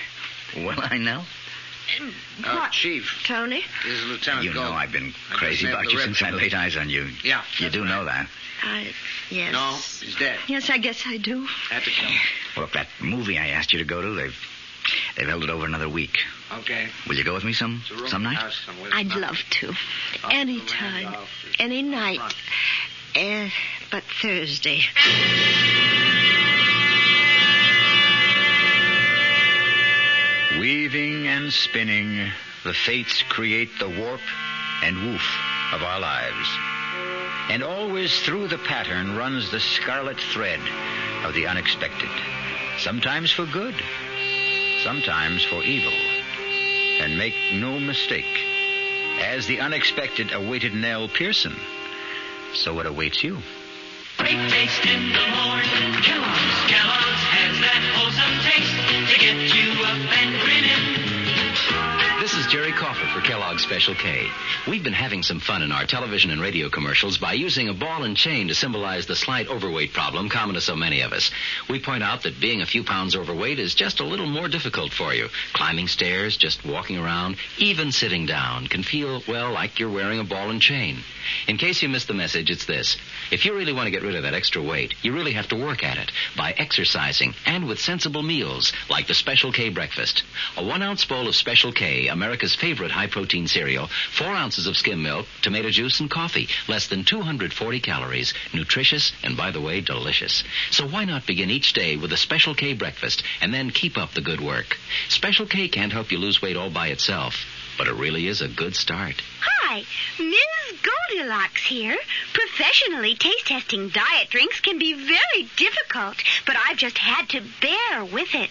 Will I know? What? Chief. Tony? This is Lieutenant You Goldman. know I've been crazy about you since I laid eyes on you. Yeah. You do know that. Yes. No, he's dead. Yes, I guess I do. Had to kill him. Well, look, that movie I asked you to go to, they've They've held it over another week. Okay. Will you go with me some night? I'd love to. Any time. Any night. But Thursday. Weaving and spinning, the fates create the warp and woof of our lives. And always through the pattern runs the scarlet thread of the unexpected. Sometimes for good, sometimes for evil. And make no mistake, as the unexpected awaited Nell Pearson, so it awaits you. Great taste in the morning. Kellogg's has that wholesome taste to get you up and grinning. This is Jerry Coffer for Kellogg's Special K. We've been having some fun in our television and radio commercials by using a ball and chain to symbolize the slight overweight problem common to so many of us. We point out that being a few pounds overweight is just a little more difficult for you. Climbing stairs, just walking around, even sitting down can feel, well, like you're wearing a ball and chain. In case you missed the message, it's this. If you really want to get rid of that extra weight, you really have to work at it by exercising and with sensible meals like the Special K breakfast. A 1-ounce bowl of Special K, America's favorite high-protein cereal, 4 ounces of skim milk, tomato juice, and coffee. Less than 240 calories. Nutritious and, by the way, delicious. So why not begin each day with a Special K breakfast and then keep up the good work? Special K can't help you lose weight all by itself, but it really is a good start. Hi, Ms. Goldilocks here. Professionally taste-testing diet drinks can be very difficult, but I've just had to bear with it.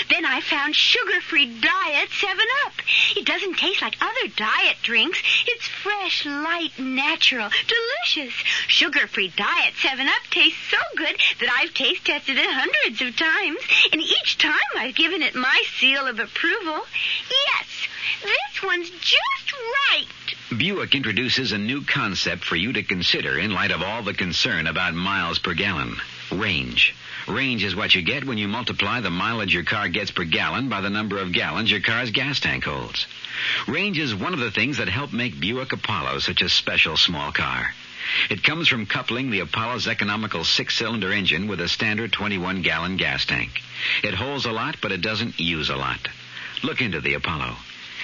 Then I found sugar-free Diet 7-Up. It doesn't taste like other diet drinks. It's fresh, light, natural, delicious. Sugar-free Diet 7-Up tastes so good that I've taste-tested it hundreds of times, and each time I've given it my seal of approval. Yes, this one's just right. Buick introduces a new concept for you to consider in light of all the concern about miles per gallon. Range. Range is what you get when you multiply the mileage your car gets per gallon by the number of gallons your car's gas tank holds. Range is one of the things that help make Buick Apollo such a special small car. It comes from coupling the Apollo's economical 6-cylinder engine with a standard 21-gallon gas tank. It holds a lot, but it doesn't use a lot. Look into the Apollo.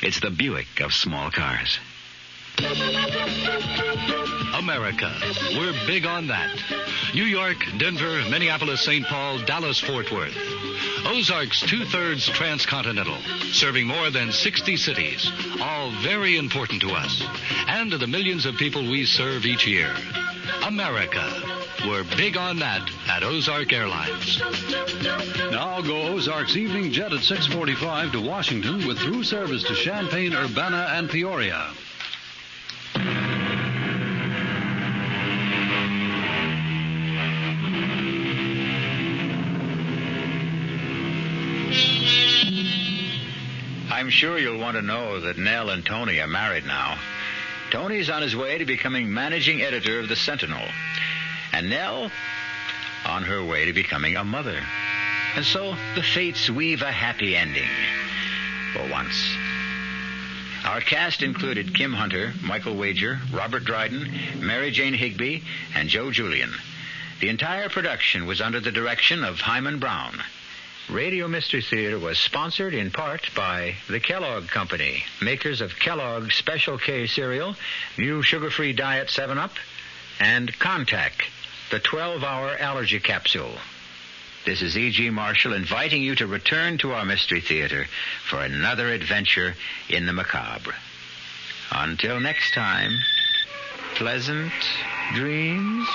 It's the Buick of small cars. America. We're big on that. New York, Denver, Minneapolis, St. Paul, Dallas, Fort Worth. Ozarks 2/3 transcontinental, serving more than 60 cities, all very important to us, and to the millions of people we serve each year. America. We're big on that at Ozark Airlines. Now go Ozark's evening jet at 6:45 to Washington with through service to Champaign, Urbana, and Peoria. I'm sure you'll want to know that Nell and Tony are married now. Tony's on his way to becoming managing editor of the Sentinel. And Nell on her way to becoming a mother. And so the fates weave a happy ending. For once. Our cast included Kim Hunter, Michael Wager, Robert Dryden, Mary Jane Higby, and Joe Julian. The entire production was under the direction of Hyman Brown. Radio Mystery Theater was sponsored in part by the Kellogg Company, makers of Kellogg's Special K cereal, new sugar-free Diet 7-Up, and Contact, the 12-hour allergy capsule. This is E.G. Marshall inviting you to return to our Mystery Theater for another adventure in the macabre. Until next time, pleasant dreams.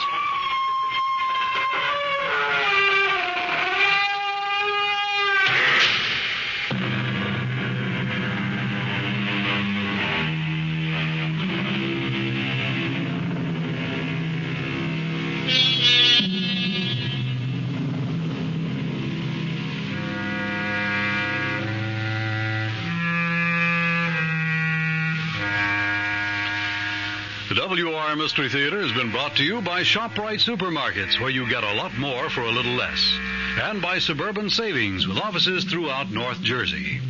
The WR Mystery Theater has been brought to you by ShopRite Supermarkets, where you get a lot more for a little less, and by Suburban Savings, with offices throughout North Jersey.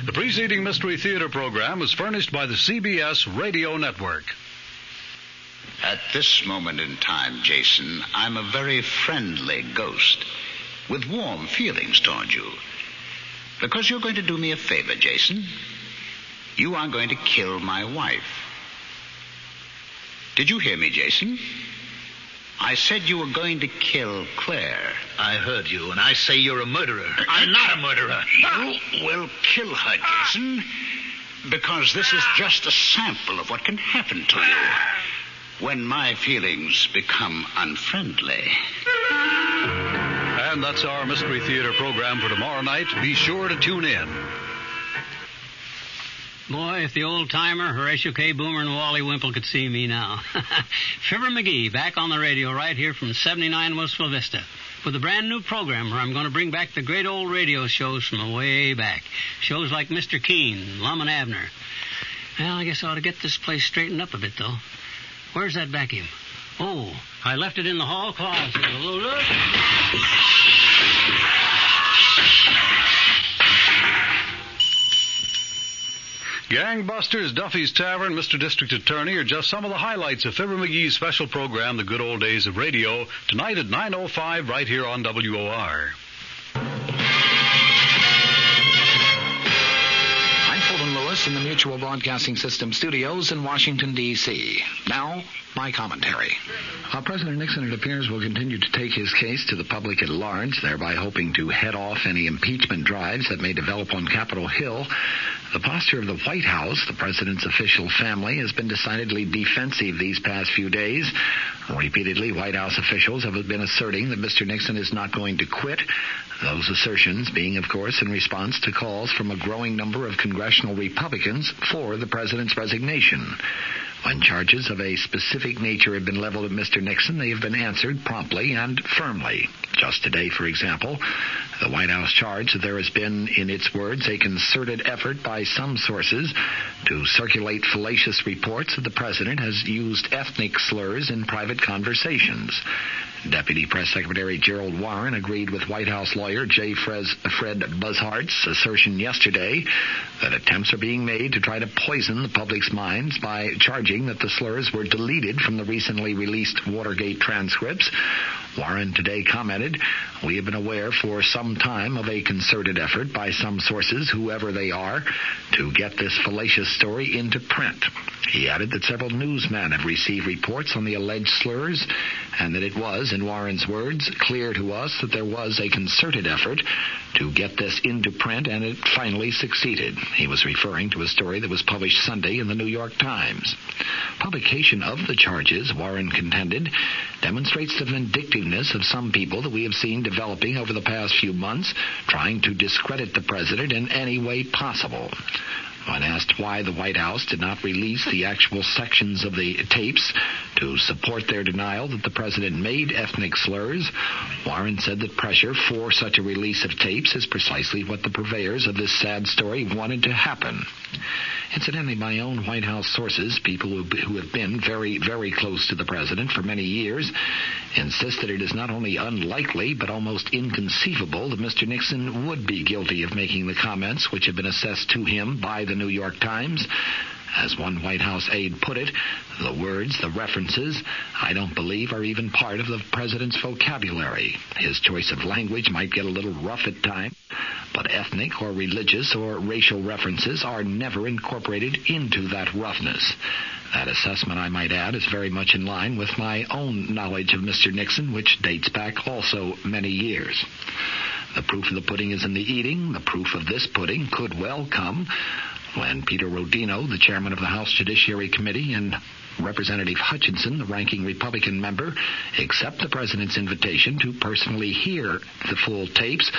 The preceding Mystery Theater program was furnished by the CBS Radio Network. At this moment in time, Jason, I'm a very friendly ghost with warm feelings toward you. Because you're going to do me a favor, Jason. You are going to kill my wife. Did you hear me, Jason? I said you were going to kill Claire. I heard you, and I say you're a murderer. I'm not a murderer. You will kill her, Jason, because this is just a sample of what can happen to you when my feelings become unfriendly. And that's our Mystery Theater program for tomorrow night. Be sure to tune in. Boy, if the old-timer, Horatio K. Boomer, and Wally Wimple could see me now. Fibber McGee, back on the radio right here from 79 Wistful Vista with a brand-new program where I'm going to bring back the great old radio shows from way back. Shows like Mr. Keene, Lum and Abner. Well, I guess I ought to get this place straightened up a bit, though. Where's that vacuum? Oh, I left it in the hall closet. Oh, look. Gangbusters, Duffy's Tavern, Mr. District Attorney are just some of the highlights of Fibber McGee's special program, The Good Old Days of Radio, tonight at 9:05 right here on WOR. I'm Fulton Lewis in the Mutual Broadcasting System studios in Washington, D.C. Now, my commentary. President Nixon, it appears, will continue to take his case to the public at large, thereby hoping to head off any impeachment drives that may develop on Capitol Hill. The posture of the White House, the president's official family, has been decidedly defensive these past few days. Repeatedly, White House officials have been asserting that Mr. Nixon is not going to quit. Those assertions being, of course, in response to calls from a growing number of congressional Republicans for the president's resignation. When charges of a specific nature have been leveled at Mr. Nixon, they have been answered promptly and firmly. Just today, for example, the White House charged that there has been, in its words, a concerted effort by some sources to circulate fallacious reports that the president has used ethnic slurs in private conversations. Deputy Press Secretary Gerald Warren agreed with White House lawyer J. Fred Bushart's assertion yesterday that attempts are being made to try to poison the public's minds by charging that the slurs were deleted from the recently released Watergate transcripts. Warren today commented, "We have been aware for some time of a concerted effort by some sources, whoever they are, to get this fallacious story into print." He added that several newsmen have received reports on the alleged slurs and that it was, in Warren's words, clear to us that there was a concerted effort to get this into print, and it finally succeeded. He was referring to a story that was published Sunday in the New York Times. Publication of the charges, Warren contended, demonstrates the vindictiveness of some people that we have seen developing over the past few months, trying to discredit the president in any way possible. When asked why the White House did not release the actual sections of the tapes to support their denial that the president made ethnic slurs, Warren said that pressure for such a release of tapes is precisely what the purveyors of this sad story wanted to happen. Incidentally, my own White House sources, people who have been very, very close to the president for many years, insist that it is not only unlikely but almost inconceivable that Mr. Nixon would be guilty of making the comments which have been assessed to him by the New York Times. As one White House aide put it, the words, the references, I don't believe are even part of the president's vocabulary. His choice of language might get a little rough at times, but ethnic or religious or racial references are never incorporated into that roughness. That assessment, I might add, is very much in line with my own knowledge of Mr. Nixon, which dates back also many years. The proof of the pudding is in the eating. The proof of this pudding could well come when Peter Rodino, the chairman of the House Judiciary Committee, and Representative Hutchinson, the ranking Republican member, accept the president's invitation to personally hear the full tapes,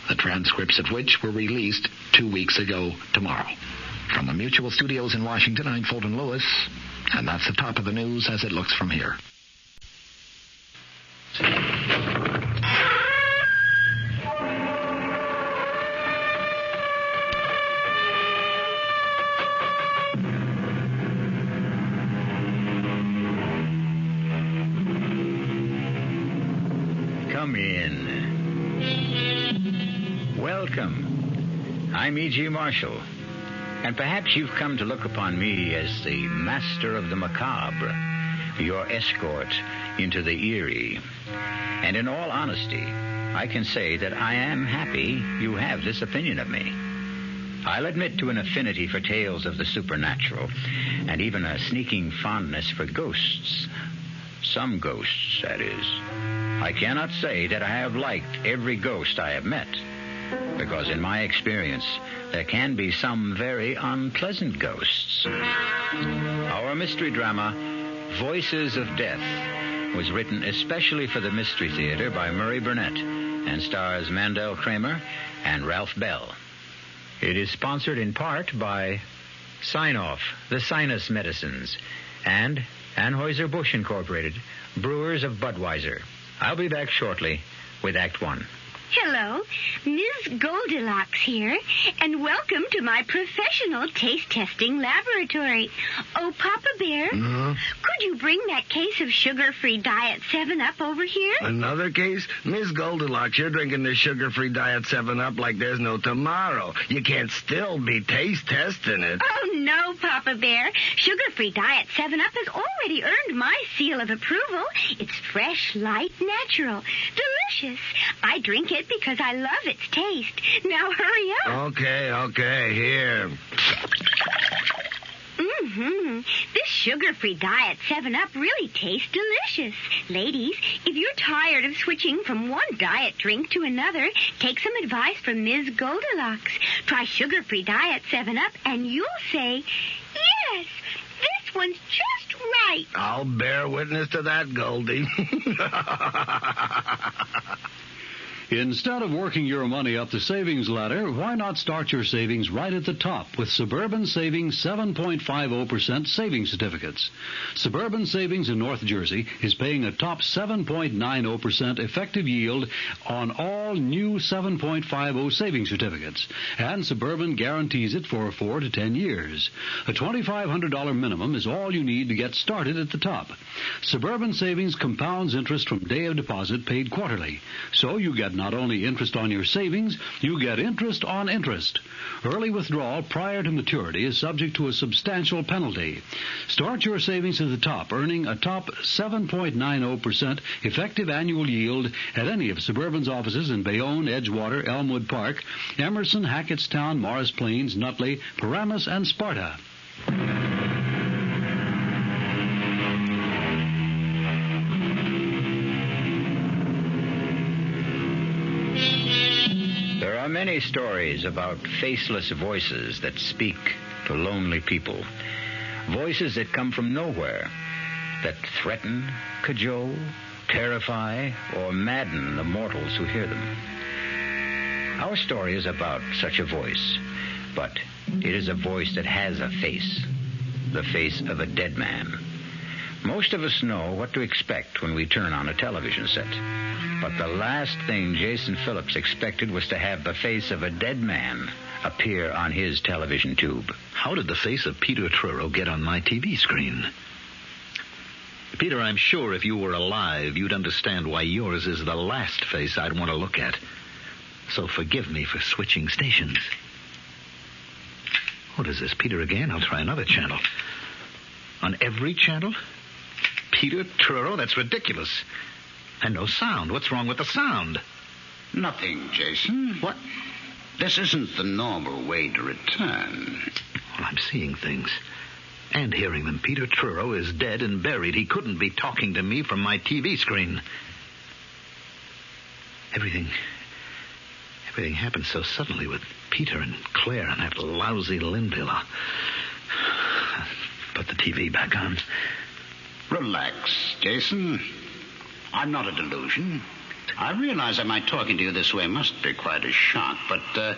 the transcripts of which were released 2 weeks ago tomorrow. From the Mutual Studios in Washington, I'm Fulton Lewis, and that's the top of the news as it looks from here. Come in. Welcome. I'm E.G. Marshall, and perhaps you've come to look upon me as the master of the macabre, your escort into the eerie. And in all honesty, I can say that I am happy you have this opinion of me. I'll admit to an affinity for tales of the supernatural, and even a sneaking fondness for ghosts. Some ghosts, that is. I cannot say that I have liked every ghost I have met, because in my experience, there can be some very unpleasant ghosts. Our mystery drama, Voices of Death, was written especially for the Mystery Theater by Murray Burnett and stars Mandel Kramer and Ralph Bell. It is sponsored in part by Sign-Off, the Sinus Medicines, and Anheuser-Busch Incorporated, brewers of Budweiser. I'll be back shortly with Act One. Hello, Ms. Goldilocks here, and welcome to my professional taste testing laboratory. Oh, Papa Bear, could you bring that case of sugar-free Diet 7-Up over here? Another case? Miss Goldilocks, you're drinking this sugar-free Diet 7-Up like there's no tomorrow. You can't still be taste testing it. Oh, no, Papa Bear. Sugar-free Diet 7-Up has already earned my seal of approval. It's fresh, light, natural, delicious. I drink it because I love its taste. Now hurry up. Okay, here. This sugar-free Diet 7-Up really tastes delicious. Ladies, if you're tired of switching from one diet drink to another, take some advice from Ms. Goldilocks. Try sugar-free Diet 7-Up and you'll say, yes, this one's just right. I'll bear witness to that, Goldie. Instead of working your money up the savings ladder, why not start your savings right at the top with Suburban Savings 7.50% savings certificates? Suburban Savings in North Jersey is paying a top 7.90% effective yield on all new 7.50 savings certificates, and Suburban guarantees it for 4 to 10 years. A $2,500 minimum is all you need to get started at the top. Suburban Savings compounds interest from day of deposit paid quarterly, so you get not only interest on your savings, you get interest on interest. Early withdrawal prior to maturity is subject to a substantial penalty. Start your savings at the top, earning a top 7.90% effective annual yield at any of Suburban's offices in Bayonne, Edgewater, Elmwood Park, Emerson, Hackettstown, Morris Plains, Nutley, Paramus, and Sparta. There are many stories about faceless voices that speak to lonely people. Voices that come from nowhere, that threaten, cajole, terrify, or madden the mortals who hear them. Our story is about such a voice, but it is a voice that has a face, the face of a dead man. Most of us know what to expect when we turn on a television set. But the last thing Jason Phillips expected was to have the face of a dead man appear on his television tube. How did the face of Peter Truro get on my TV screen? Peter, I'm sure if you were alive, you'd understand why yours is the last face I'd want to look at. So forgive me for switching stations. What is this, Peter again? I'll try another channel. On every channel? Peter Truro? That's ridiculous. And no sound. What's wrong with the sound? Nothing, Jason. What? This isn't the normal way to return. Well, I'm seeing things. And hearing them. Peter Truro is dead and buried. He couldn't be talking to me from my TV screen. Everything happened so suddenly with Peter and Claire and that lousy Linville. Put the TV back on. Relax, Jason. I'm not a delusion. I realize that my talking to you this way must be quite a shock, but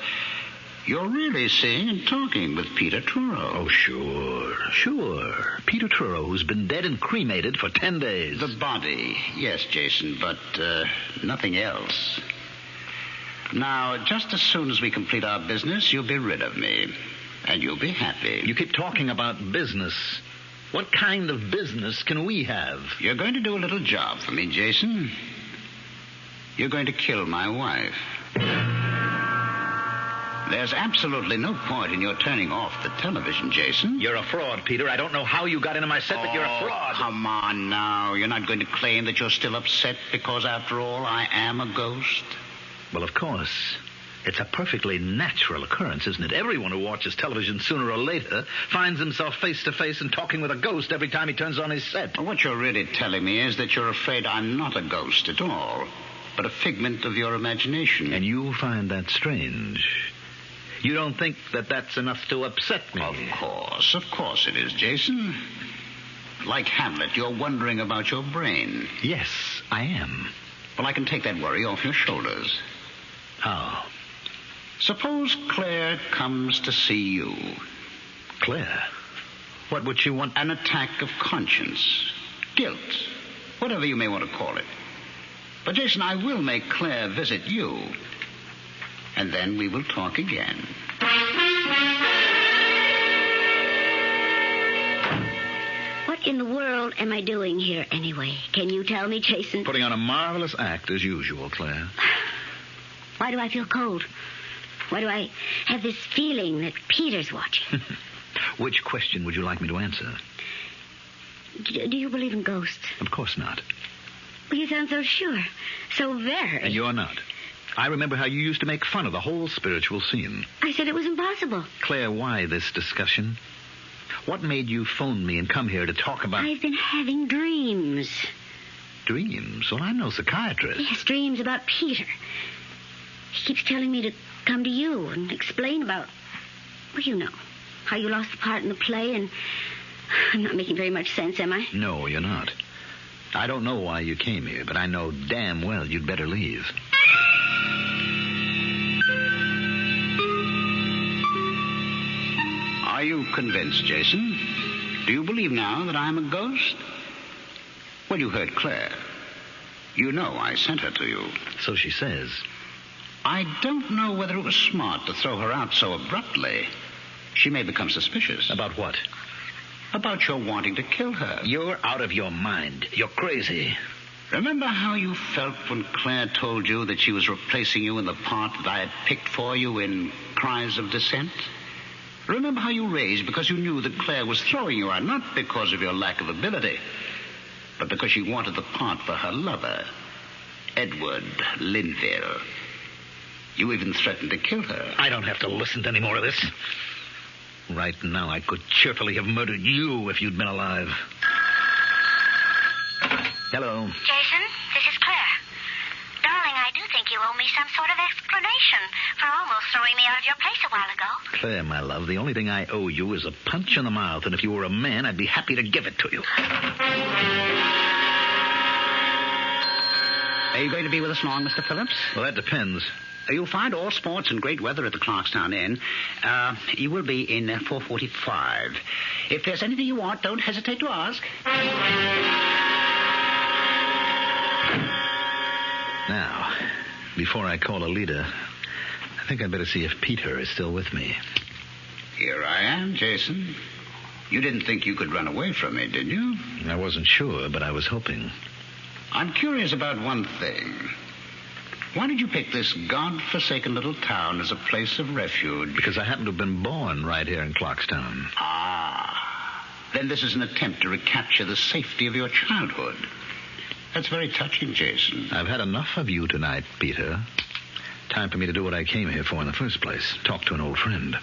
you're really seeing and talking with Peter Truro. Oh, sure. Peter Truro, who's been dead and cremated for 10 days. The body, yes, Jason, but nothing else. Now, just as soon as we complete our business, you'll be rid of me, and you'll be happy. You keep talking about business. What kind of business can we have? You're going to do a little job for me, Jason. You're going to kill my wife. There's absolutely no point in your turning off the television, Jason. You're a fraud, Peter. I don't know how you got into my set, but you're a fraud. Come on now. You're not going to claim that you're still upset because, after all, I am a ghost? Well, of course. It's a perfectly natural occurrence, isn't it? Everyone who watches television sooner or later finds himself face to face and talking with a ghost every time he turns on his set. Well, what you're really telling me is that you're afraid I'm not a ghost at all, but a figment of your imagination. And you find that strange. You don't think that that's enough to upset me? Of course it is, Jason. Like Hamlet, you're wondering about your brain. Yes, I am. Well, I can take that worry off your shoulders. How? Suppose Claire comes to see you. Claire? What would she want? An attack of conscience. Guilt. Whatever you may want to call it. But, Jason, I will make Claire visit you. And then we will talk again. What in the world am I doing here anyway? Can you tell me, Jason? Putting on a marvelous act as usual, Claire. Why do I feel cold? Why do I have this feeling that Peter's watching? Which question would you like me to answer? Do you believe in ghosts? Of course not. Well, you sound so sure. So very. And you're not. I remember how you used to make fun of the whole spiritual scene. I said it was impossible. Claire, why this discussion? What made you phone me and come here to talk about... I've been having dreams. Dreams? Well, I'm no psychiatrist. Yes, dreams about Peter. He keeps telling me to come to you and explain about... Well, you know, how you lost the part in the play, and I'm not making very much sense, am I? No, you're not. I don't know why you came here, but I know damn well you'd better leave. Are you convinced, Jason? Do you believe now that I'm a ghost? Well, you heard Claire. You know I sent her to you. So she says. I don't know whether it was smart to throw her out so abruptly. She may become suspicious. About what? About your wanting to kill her. You're out of your mind. You're crazy. Remember how you felt when Claire told you that she was replacing you in the part that I had picked for you in Cries of Dissent? Remember how you raged because you knew that Claire was throwing you out, not because of your lack of ability, but because she wanted the part for her lover, Edward Linville. You even threatened to kill her. I don't have to listen to any more of this. Right now, I could cheerfully have murdered you if you'd been alive. Hello. Jason, this is Claire. Darling, I do think you owe me some sort of explanation for almost throwing me out of your place a while ago. Claire, my love, the only thing I owe you is a punch in the mouth, and if you were a man, I'd be happy to give it to you. Are you going to be with us long, Mr. Phillips? Well, that depends. You'll find all sports and great weather at the Clarkstown Inn. You will be in 4:45. If there's anything you want, don't hesitate to ask. Now, before I call a leader, I think I'd better see if Peter is still with me. Here I am, Jason. You didn't think you could run away from me, did you? I wasn't sure, but I was hoping. I'm curious about one thing. Why did you pick this God-forsaken little town as a place of refuge? Because I happen to have been born right here in Clarkstown. Ah. Then this is an attempt to recapture the safety of your childhood. That's very touching, Jason. I've had enough of you tonight, Peter. Time for me to do what I came here for in the first place. Talk to an old friend.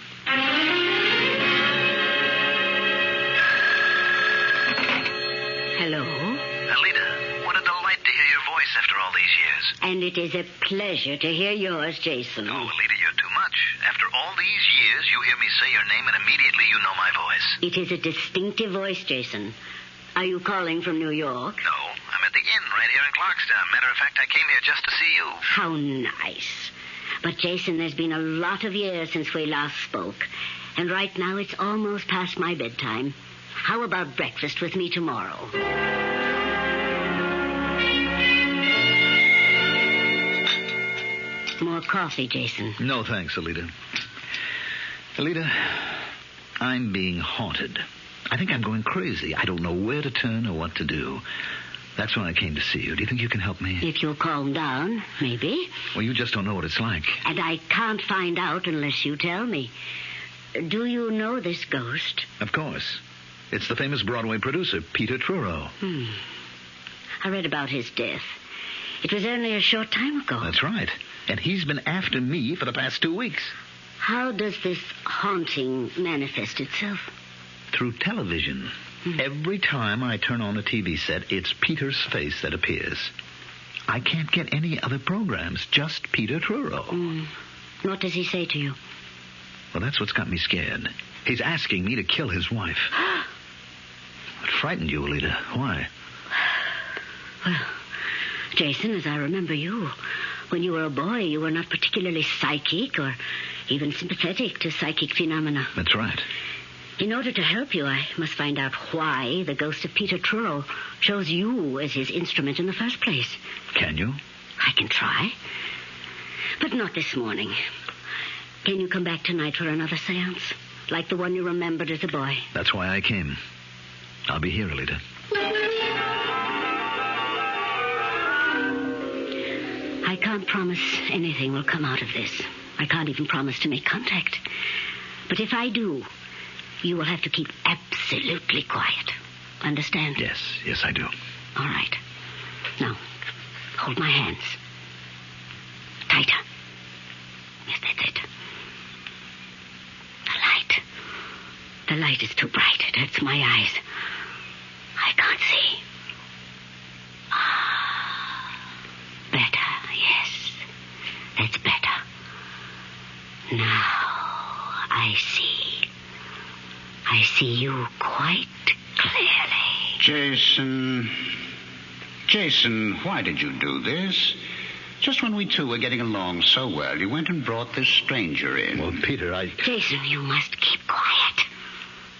Hello? Alida, what a delight to hear your voice after all these years. And it is a pleasure to hear yours, Jason. Oh, Alida, you're too much. After all these years, you hear me say your name and immediately you know my voice. It is a distinctive voice, Jason. Are you calling from New York? No, I'm at the inn right here in Clarkstown. Matter of fact, I came here just to see you. How nice. But, Jason, there's been a lot of years since we last spoke. And right now it's almost past my bedtime. How about breakfast with me tomorrow? More coffee, Jason? No, thanks, Alida. Alida, I'm being haunted. I think I'm going crazy. I don't know where to turn or what to do. That's why I came to see you. Do you think you can help me? If you'll calm down, maybe. Well, you just don't know what it's like. And I can't find out unless you tell me. Do you know this ghost? Of course. It's the famous Broadway producer, Peter Truro. I read about his death. It was only a short time ago. That's right. And he's been after me for the past 2 weeks. How does this haunting manifest itself? Through television. Every time I turn on a TV set, it's Peter's face that appears. I can't get any other programs, just Peter Truro. What does he say to you? Well, that's what's got me scared. He's asking me to kill his wife. What frightened you, Alita? Why? Well, Jason, as I remember you, when you were a boy, you were not particularly psychic or even sympathetic to psychic phenomena. That's right. In order to help you, I must find out why the ghost of Peter Truro chose you as his instrument in the first place. Can you? I can try. But not this morning. Can you come back tonight for another seance? Like the one you remembered as a boy? That's why I came. I'll be here, Alita. I can't promise anything will come out of this. I can't even promise to make contact. But if I do, you will have to keep absolutely quiet. Understand? Yes, I do. All right. Now, hold my hands. Tighter. Yes, that's it. The light is too bright. It hurts my eyes. I can't see. Better, yes. That's better. Now, I see. I see you quite clearly. Jason, why did you do this? Just when we two were getting along so well, you went and brought this stranger in. Well, Peter, Jason, you must keep quiet.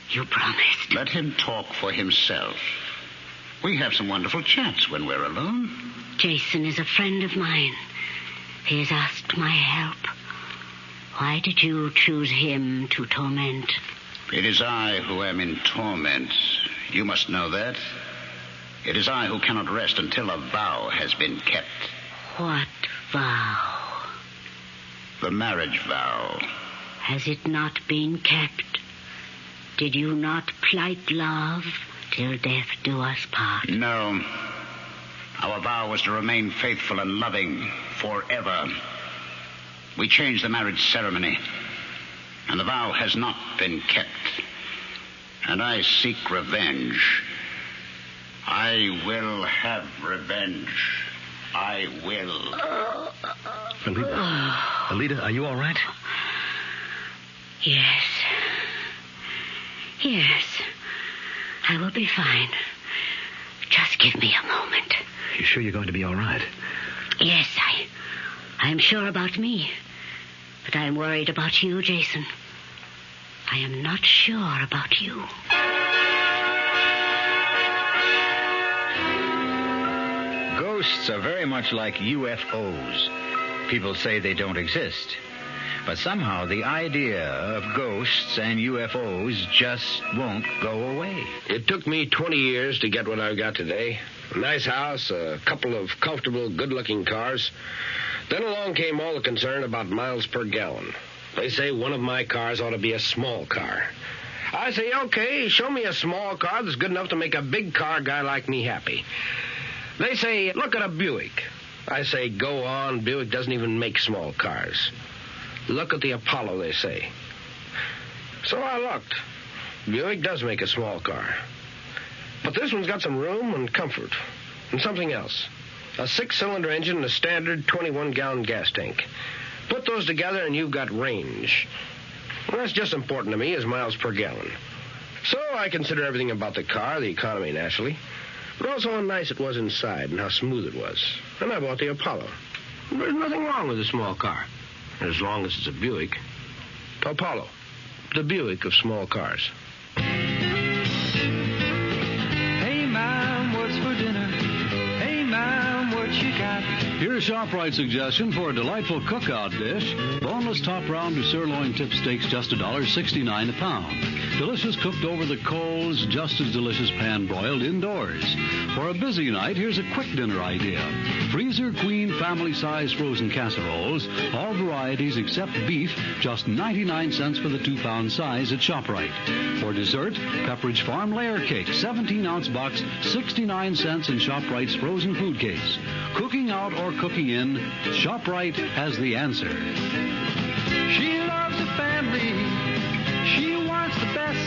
You promised. Let him talk for himself. We have some wonderful chats when we're alone. Jason is a friend of mine. He has asked my help. Why did you choose him to torment? It is I who am in torment. You must know that. It is I who cannot rest until a vow has been kept. What vow? The marriage vow. Has it not been kept? Did you not plight love till death do us part? No. Our vow was to remain faithful and loving forever. We changed the marriage ceremony, and the vow has not been kept. And I seek revenge. I will have revenge. I will. Alita, are you all right? Yes. Yes. I will be fine. Just give me a moment. You sure you're going to be all right? Yes, I am sure about me. But I am worried about you, Jason. I am not sure about you. Ghosts are very much like UFOs. People say they don't exist. But somehow the idea of ghosts and UFOs just won't go away. It took me 20 years to get what I've got today. A nice house, a couple of comfortable, good-looking cars. Then along came all the concern about miles per gallon. They say one of my cars ought to be a small car. I say, okay, show me a small car that's good enough to make a big car guy like me happy. They say, look at a Buick. I say, go on, Buick doesn't even make small cars. Look at the Apollo, they say. So I looked. Buick does make a small car. But this one's got some room and comfort. And something else. A 6-cylinder engine and a standard 21-gallon gas tank. Put those together and you've got range. Well, that's just important to me as miles per gallon. So I consider everything about the car, the economy naturally, but also how nice it was inside and how smooth it was. And I bought the Apollo. There's nothing wrong with a small car, as long as it's a Buick. Apollo, the Buick of small cars. Hey, Mom, what's for dinner? Hey, Mom, what you got? Here's ShopRite's suggestion for a delightful cookout dish. Boneless top round to sirloin tip steaks, just $1.69 a pound. Delicious cooked over the coals, just as delicious pan-broiled indoors. For a busy night, here's a quick dinner idea. Freezer Queen family-size frozen casseroles, all varieties except beef, just 99 cents for the 2-pound size at ShopRite. For dessert, Pepperidge Farm Layer Cake, 17-ounce box, 69 cents in ShopRite's frozen food case. Cooking out or cooking in, ShopRite has the answer. She loves the family. She wants the best.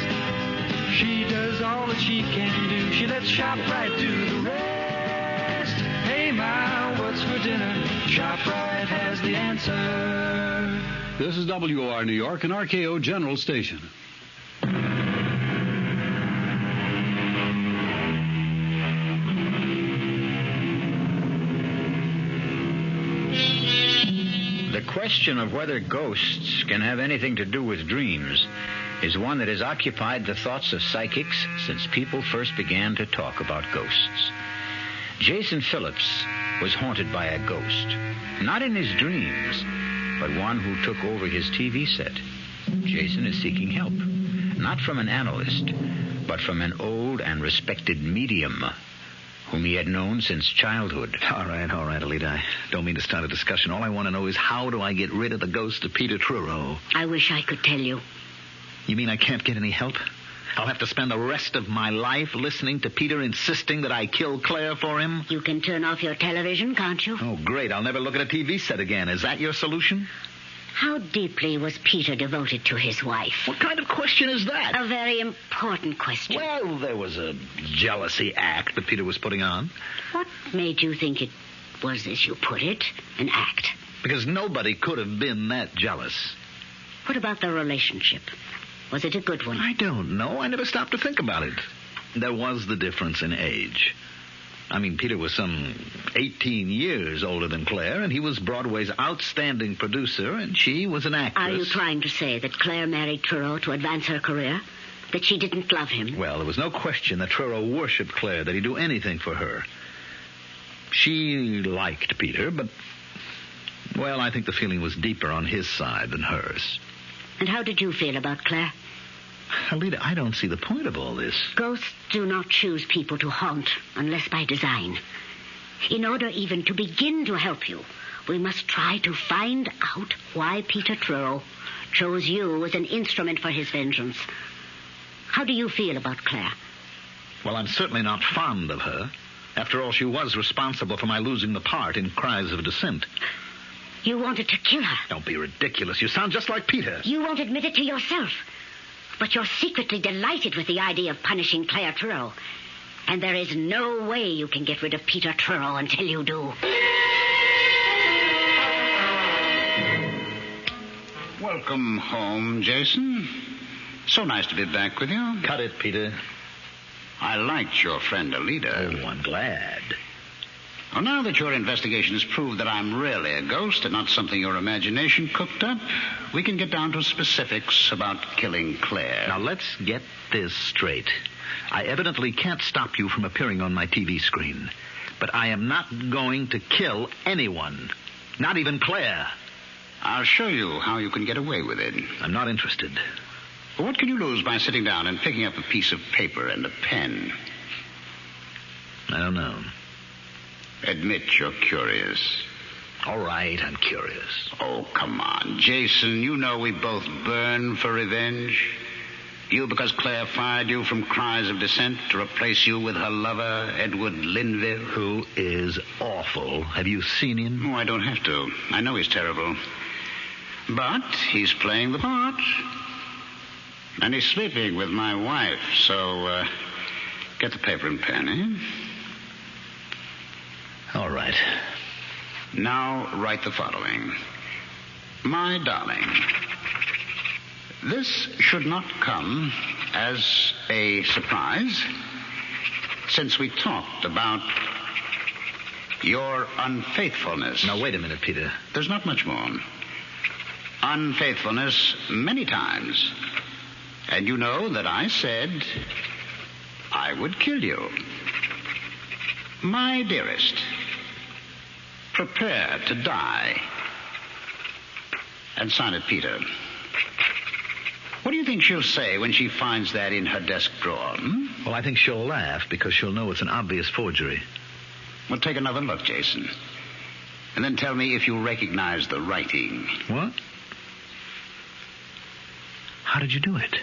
She does all that she can do. She lets ShopRite do the rest. Hey, Ma, what's for dinner? ShopRite has the answer. This is WOR New York and RKO General Station. The question of whether ghosts can have anything to do with dreams is one that has occupied the thoughts of psychics since people first began to talk about ghosts. Jason Phillips was haunted by a ghost, not in his dreams, but one who took over his TV set. Jason is seeking help, not from an analyst, but from an old and respected medium whom he had known since childhood. All right, Alita. I don't mean to start a discussion. All I want to know is how do I get rid of the ghost of Peter Truro? I wish I could tell you. You mean I can't get any help? I'll have to spend the rest of my life listening to Peter insisting that I kill Claire for him? You can turn off your television, can't you? Oh, great. I'll never look at a TV set again. Is that your solution? How deeply was Peter devoted to his wife? What kind of question is that? A very important question. Well, there was a jealousy act that Peter was putting on. What made you think it was, as you put it, an act? Because nobody could have been that jealous. What about the relationship? Was it a good one? I don't know. I never stopped to think about it. There was the difference in age. I mean, Peter was some 18 years older than Claire, and he was Broadway's outstanding producer, and she was an actress. Are you trying to say that Claire married Truro to advance her career? That she didn't love him? Well, there was no question that Truro worshipped Claire, that he'd do anything for her. She liked Peter, but, well, I think the feeling was deeper on his side than hers. And how did you feel about Claire? Alita, I don't see the point of all this. Ghosts do not choose people to haunt unless by design. In order even to begin to help you, we must try to find out why Peter Truro chose you as an instrument for his vengeance. How do you feel about Claire? Well, I'm certainly not fond of her. After all, she was responsible for my losing the part in Cries of Dissent. You wanted to kill her. Don't be ridiculous. You sound just like Peter. You won't admit it to yourself. But you're secretly delighted with the idea of punishing Claire Truro. And there is no way you can get rid of Peter Truro until you do. Welcome home, Jason. So nice to be back with you. Cut it, Peter. I liked your friend Alita. Oh, I'm glad. Well, now that your investigation has proved that I'm really a ghost and not something your imagination cooked up, we can get down to specifics about killing Claire. Now, let's get this straight. I evidently can't stop you from appearing on my TV screen, but I am not going to kill anyone, not even Claire. I'll show you how you can get away with it. I'm not interested. What can you lose by sitting down and picking up a piece of paper and a pen? I don't know. Admit you're curious. All right, I'm curious. Oh, come on. Jason, you know we both burn for revenge. You because Claire fired you from Cries of Dissent to replace you with her lover, Edward Linville. Who is awful. Have you seen him? Oh, I don't have to. I know he's terrible. But he's playing the part. And he's sleeping with my wife, so get the paper and pen, eh? All right. Now write the following. My darling, this should not come as a surprise, since we talked about your unfaithfulness. Now, wait a minute, Peter. There's not much more. Unfaithfulness many times. And you know that I said I would kill you. My dearest, prepare to die. And sign it, Peter. What do you think she'll say when she finds that in her desk drawer? Well, I think she'll laugh because she'll know it's an obvious forgery. Well, take another look, Jason. And then tell me if you recognize the writing. What? How did you do it?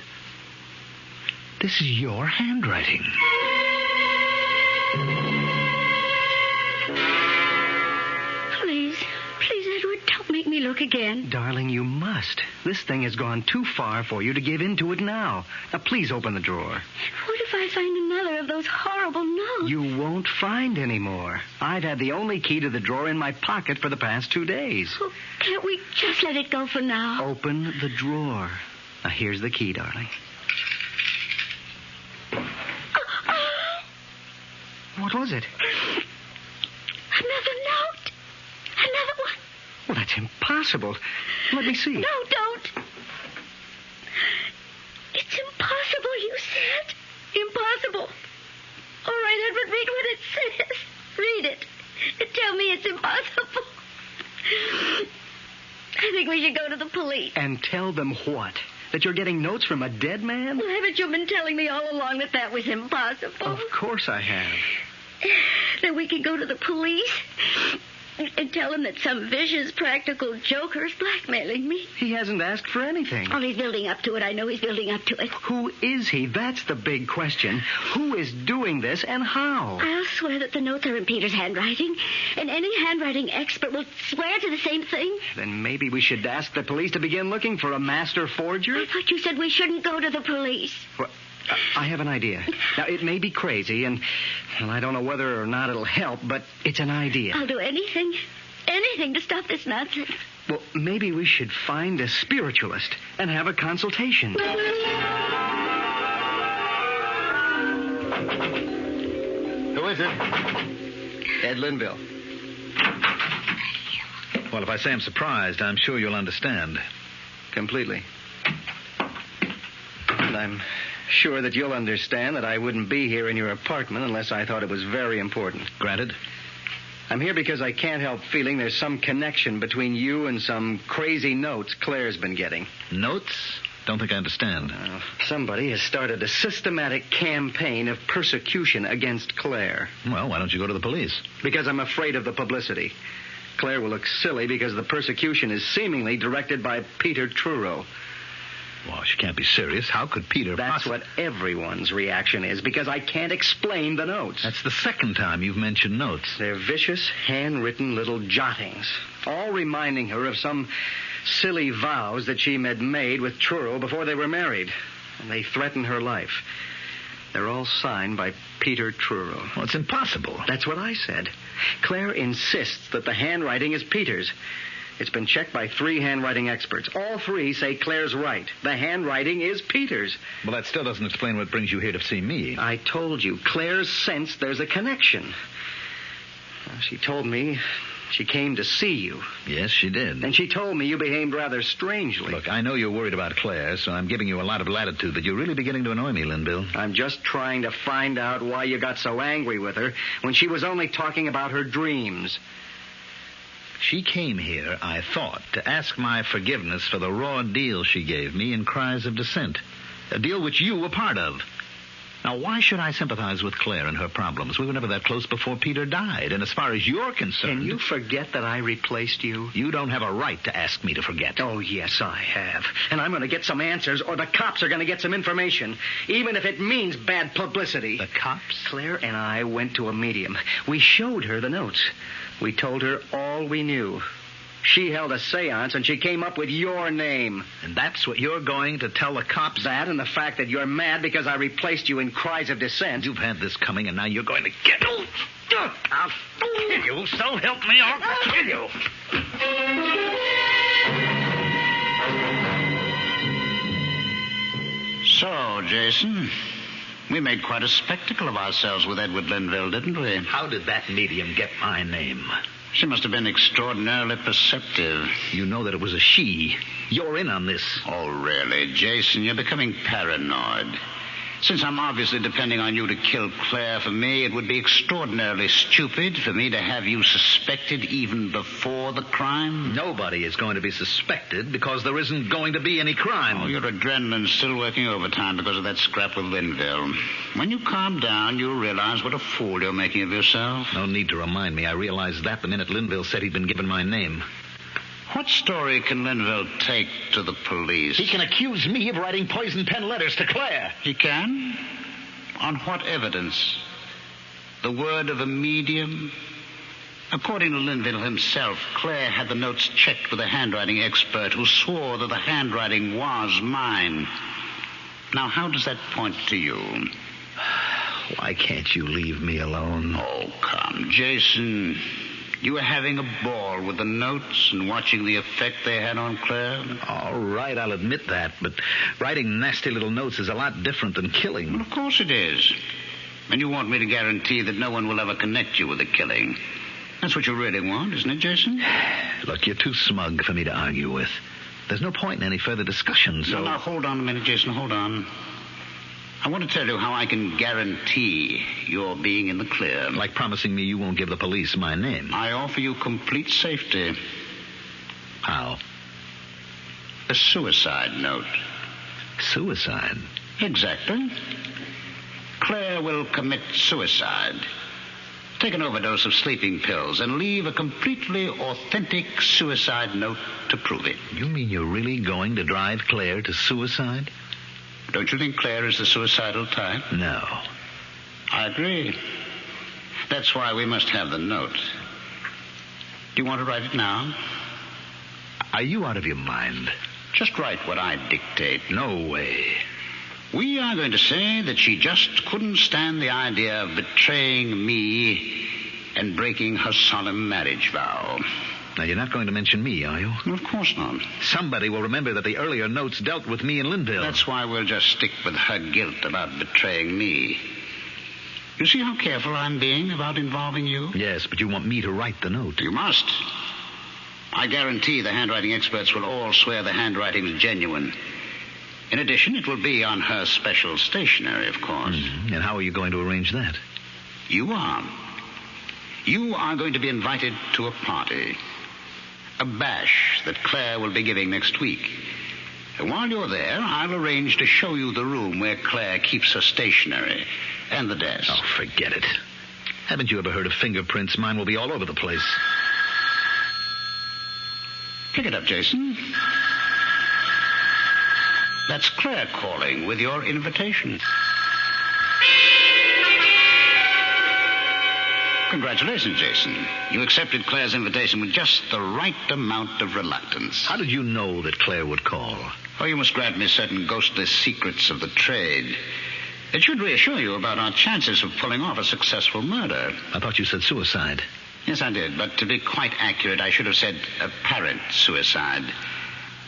This is your handwriting. Please, Edward, don't make me look again. Darling, you must. This thing has gone too far for you to give in to it now. Now, please open the drawer. What if I find another of those horrible notes? You won't find any more. I've had the only key to the drawer in my pocket for the past 2 days. Oh, can't we just let it go for now? Open the drawer. Now, here's the key, darling. What was it? Another note. Another one. Well, that's impossible. Let me see. No, don't. It's impossible, you said. Impossible. All right, Edward, read what it says. Read it. And tell me it's impossible. I think we should go to the police. And tell them what? That you're getting notes from a dead man? Well, haven't you been telling me all along that was impossible? Of course I have. Then we can go to the police and tell them that some vicious practical joker's blackmailing me. He hasn't asked for anything. Oh, he's building up to it. I know he's building up to it. Who is he? That's the big question. Who is doing this and how? I'll swear that the notes are in Peter's handwriting, and any handwriting expert will swear to the same thing. Then maybe we should ask the police to begin looking for a master forger? I thought you said we shouldn't go to the police. Well, I have an idea. Now, it may be crazy, and well, I don't know whether or not it'll help, but it's an idea. I'll do anything to stop this nonsense. Well, maybe we should find a spiritualist and have a consultation. Who is it? Ed Linville. Well, if I say I'm surprised, I'm sure you'll understand. Completely. And I'm sure that you'll understand that I wouldn't be here in your apartment unless I thought it was very important. Granted. I'm here because I can't help feeling there's some connection between you and some crazy notes Claire's been getting. Notes? Don't think I understand. Somebody has started a systematic campaign of persecution against Claire. Well, why don't you go to the police? Because I'm afraid of the publicity. Claire will look silly because the persecution is seemingly directed by Peter Truro. Well, she can't be serious. How could Peter That's what everyone's reaction is, because I can't explain the notes. That's the second time you've mentioned notes. They're vicious, handwritten little jottings, all reminding her of some silly vows that she had made with Truro before they were married. And they threaten her life. They're all signed by Peter Truro. Well, it's impossible. That's what I said. Claire insists that the handwriting is Peter's. It's been checked by 3 handwriting experts. All 3 say Claire's right. The handwriting is Peter's. Well, that still doesn't explain what brings you here to see me. I told you, Claire's sensed there's a connection. She told me she came to see you. Yes, she did. And she told me you behaved rather strangely. Look, I know you're worried about Claire, so I'm giving you a lot of latitude, but you're really beginning to annoy me, Linville. I'm just trying to find out why you got so angry with her when she was only talking about her dreams. She came here, I thought, to ask my forgiveness for the raw deal she gave me in Cries of Dissent. A deal which you were part of. Now, why should I sympathize with Claire and her problems? We were never that close before Peter died. And as far as you're concerned... Can you forget that I replaced you? You don't have a right to ask me to forget. Oh, yes, I have. And I'm going to get some answers, or the cops are going to get some information, even if it means bad publicity. The cops? Claire and I went to a medium. We showed her the notes. We told her all we knew. She held a seance, and she came up with your name. And that's what you're going to tell the cops? That and the fact that you're mad because I replaced you in Cries of Dissent. You've had this coming, and now you're going to get... I'll kill you. So help me, I'll kill you. So, Jason, we made quite a spectacle of ourselves with Edward Linville, didn't we? How did that medium get my name? She must have been extraordinarily perceptive. You know that it was a she. You're in on this. Oh, really? Jason, you're becoming paranoid. Since I'm obviously depending on you to kill Claire for me, it would be extraordinarily stupid for me to have you suspected even before the crime. Nobody is going to be suspected because there isn't going to be any crime. Oh, your adrenaline's still working overtime because of that scrap with Linville. When you calm down, you'll realize what a fool you're making of yourself. No need to remind me. I realized that the minute Linville said he'd been given my name. What story can Linville take to the police? He can accuse me of writing poison pen letters to Claire. He can? On what evidence? The word of a medium? According to Linville himself, Claire had the notes checked with a handwriting expert who swore that the handwriting was mine. Now, how does that point to you? Why can't you leave me alone? Oh, come, Jason. You were having a ball with the notes and watching the effect they had on Claire? All right, I'll admit that, but writing nasty little notes is a lot different than killing. Well, of course it is. And you want me to guarantee that no one will ever connect you with the killing. That's what you really want, isn't it, Jason? Look, you're too smug for me to argue with. There's no point in any further discussion, so... Now, hold on a minute, Jason, hold on. I want to tell you how I can guarantee you're being in the clear. Like promising me you won't give the police my name. I offer you complete safety. How? A suicide note. Suicide? Exactly. Claire will commit suicide. Take an overdose of sleeping pills and leave a completely authentic suicide note to prove it. You mean you're really going to drive Claire to suicide? Don't you think Claire is the suicidal type? No. I agree. That's why we must have the note. Do you want to write it now? Are you out of your mind? Just write what I dictate. No way. We are going to say that she just couldn't stand the idea of betraying me and breaking her solemn marriage vow. Now, you're not going to mention me, are you? Well, of course not. Somebody will remember that the earlier notes dealt with me and Linville. That's why we'll just stick with her guilt about betraying me. You see how careful I'm being about involving you? Yes, but you want me to write the note. You must. I guarantee the handwriting experts will all swear the handwriting is genuine. In addition, it will be on her special stationery, of course. Mm-hmm. And how are you going to arrange that? You are. You are going to be invited to a party. A bash that Claire will be giving next week. And while you're there, I'll arrange to show you the room where Claire keeps her stationery and the desk. Oh, forget it. Haven't you ever heard of fingerprints? Mine will be all over the place. Pick it up, Jason. That's Claire calling with your invitation. Congratulations, Jason. You accepted Claire's invitation with just the right amount of reluctance. How did you know that Claire would call? Oh, you must grant me certain ghostly secrets of the trade. It should reassure you about our chances of pulling off a successful murder. I thought you said suicide. Yes, I did. But to be quite accurate, I should have said apparent suicide.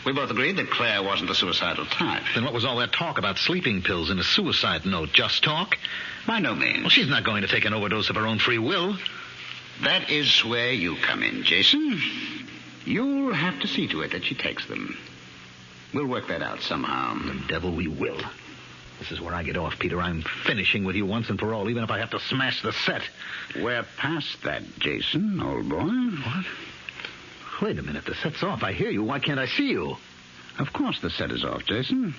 We both agreed that Claire wasn't the suicidal type. Then what was all that talk about sleeping pills and a suicide note? Just talk? By no means. Well, she's not going to take an overdose of her own free will. That is where you come in, Jason. You'll have to see to it that she takes them. We'll work that out somehow. The devil we will. This is where I get off, Peter. I'm finishing with you once and for all, even if I have to smash the set. We're past that, Jason, old boy. What? Wait a minute. The set's off. I hear you. Why can't I see you? Of course the set is off, Jason.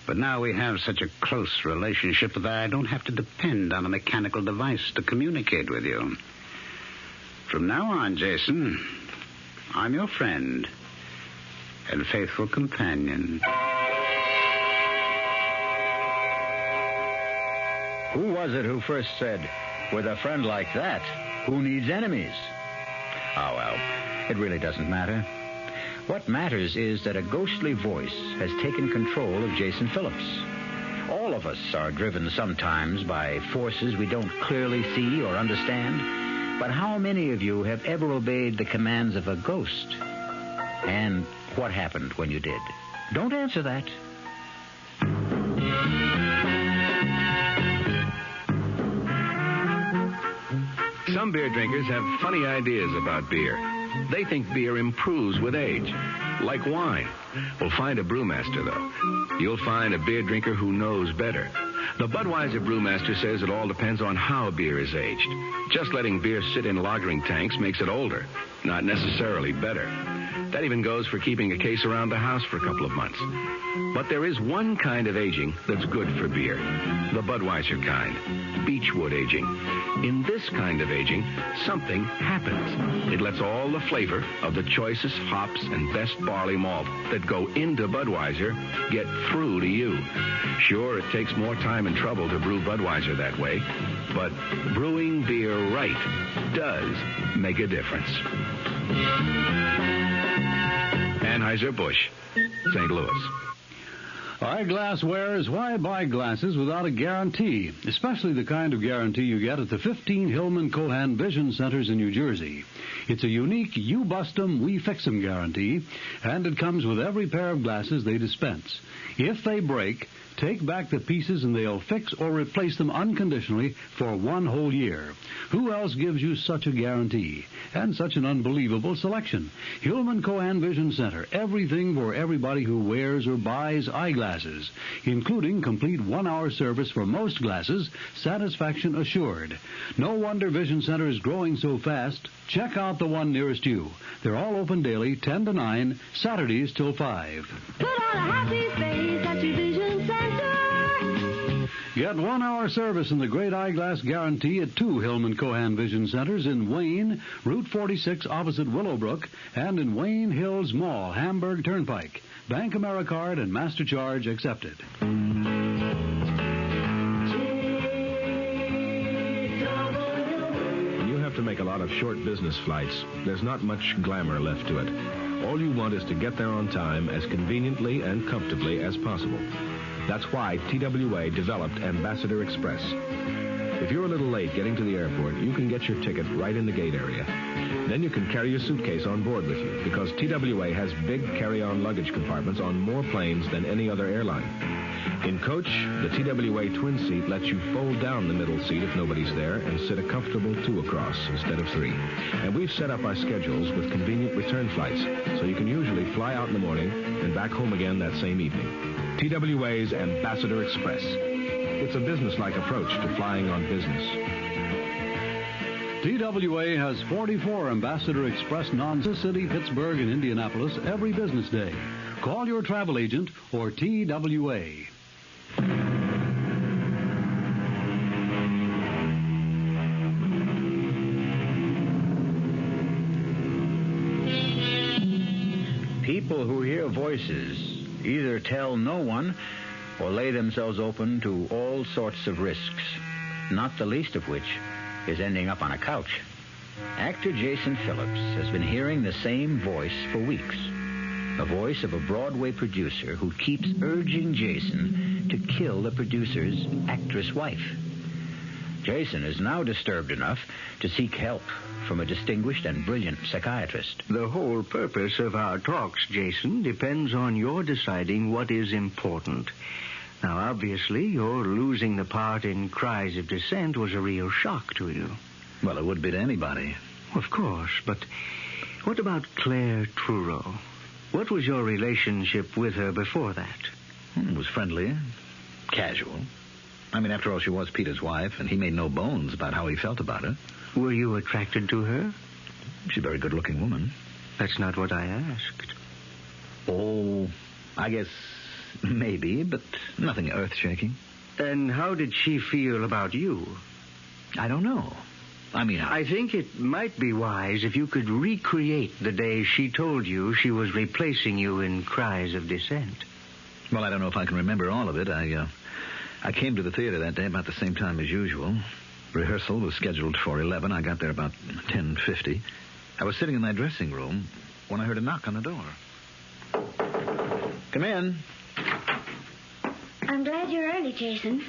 But now we have such a close relationship that I don't have to depend on a mechanical device to communicate with you. From now on, Jason, I'm your friend and faithful companion. Who was it who first said, with a friend like that, who needs enemies? Oh, well, it really doesn't matter. What matters is that a ghostly voice has taken control of Jason Phillips. All of us are driven sometimes by forces we don't clearly see or understand. But how many of you have ever obeyed the commands of a ghost? And what happened when you did? Don't answer that. Some beer drinkers have funny ideas about beer. They think beer improves with age. like wine. Well, find a brewmaster, though. You'll find a beer drinker who knows better. The Budweiser brewmaster says it all depends on how beer is aged. Just letting beer sit in lagering tanks makes it older, not necessarily better. That even goes for keeping a case around the house for a couple of months. But there is one kind of aging that's good for beer. The Budweiser kind. Beechwood aging. In this kind of aging, something happens. It lets all the flavor of the choicest hops and best barley malt that go into Budweiser get through to you. Sure, it takes more time and trouble to brew Budweiser that way, but brewing beer right does make a difference. Anheuser-Busch, St. Louis. Eyeglass wearers, why buy glasses without a guarantee? Especially the kind of guarantee you get at the 15 Hillman Cohan Vision Centers in New Jersey. It's a unique you bust 'em, we fix 'em guarantee, and it comes with every pair of glasses they dispense. If they break, take back the pieces and they'll fix or replace them unconditionally for 1 whole year. Who else gives you such a guarantee? And such an unbelievable selection. Hillman Cohan Vision Center. Everything for everybody who wears or buys eyeglasses, including complete 1-hour service for most glasses, satisfaction assured. No wonder Vision Center is growing so fast. Check out the one nearest you. They're all open daily, 10 to 9, Saturdays till 5. Put on a happy face at your Vision Center. Get 1-hour service and the great eyeglass guarantee at 2 Hillman Cohan Vision Centers in Wayne, Route 46 opposite Willowbrook, and in Wayne Hills Mall, Hamburg Turnpike. Bank AmeriCard and MasterCharge accepted. When you have to make a lot of short business flights, there's not much glamour left to it. All you want is to get there on time as conveniently and comfortably as possible. That's why TWA developed Ambassador Express. If you're a little late getting to the airport, you can get your ticket right in the gate area. Then you can carry your suitcase on board with you because TWA has big carry-on luggage compartments on more planes than any other airline. In coach, the TWA twin seat lets you fold down the middle seat if nobody's there and sit a comfortable 2 across instead of 3. And we've set up our schedules with convenient return flights, so you can usually fly out in the morning and back home again that same evening. TWA's Ambassador Express. It's a business-like approach to flying on business. TWA has 44 Ambassador Express non-city, Pittsburgh, and Indianapolis every business day. Call your travel agent or TWA. People who hear voices either tell no one or lay themselves open to all sorts of risks, not the least of which is ending up on a couch. Actor Jason Phillips has been hearing the same voice for weeks. The voice of a Broadway producer who keeps urging Jason to kill the producer's actress wife. Jason is now disturbed enough to seek help from a distinguished and brilliant psychiatrist. The whole purpose of our talks, Jason, depends on your deciding what is important. Now, obviously, your losing the part in Cries of Dissent was a real shock to you. Well, it would be to anybody. Of course, but what about Claire Truro? What was your relationship with her before that? It was friendly, casual. I mean, after all, she was Peter's wife, and he made no bones about how he felt about her. Were you attracted to her? She's a very good-looking woman. That's not what I asked. Oh, I guess maybe, but nothing earth-shaking. And how did she feel about you? I don't know. I think it might be wise if you could recreate the day she told you she was replacing you in Cries of Dissent. Well, I don't know if I can remember all of it. I came to the theater that day about the same time as usual. Rehearsal was scheduled for 11. I got there about 10:50. I was sitting in my dressing room when I heard a knock on the door. Come in. I'm glad you're early, Jason.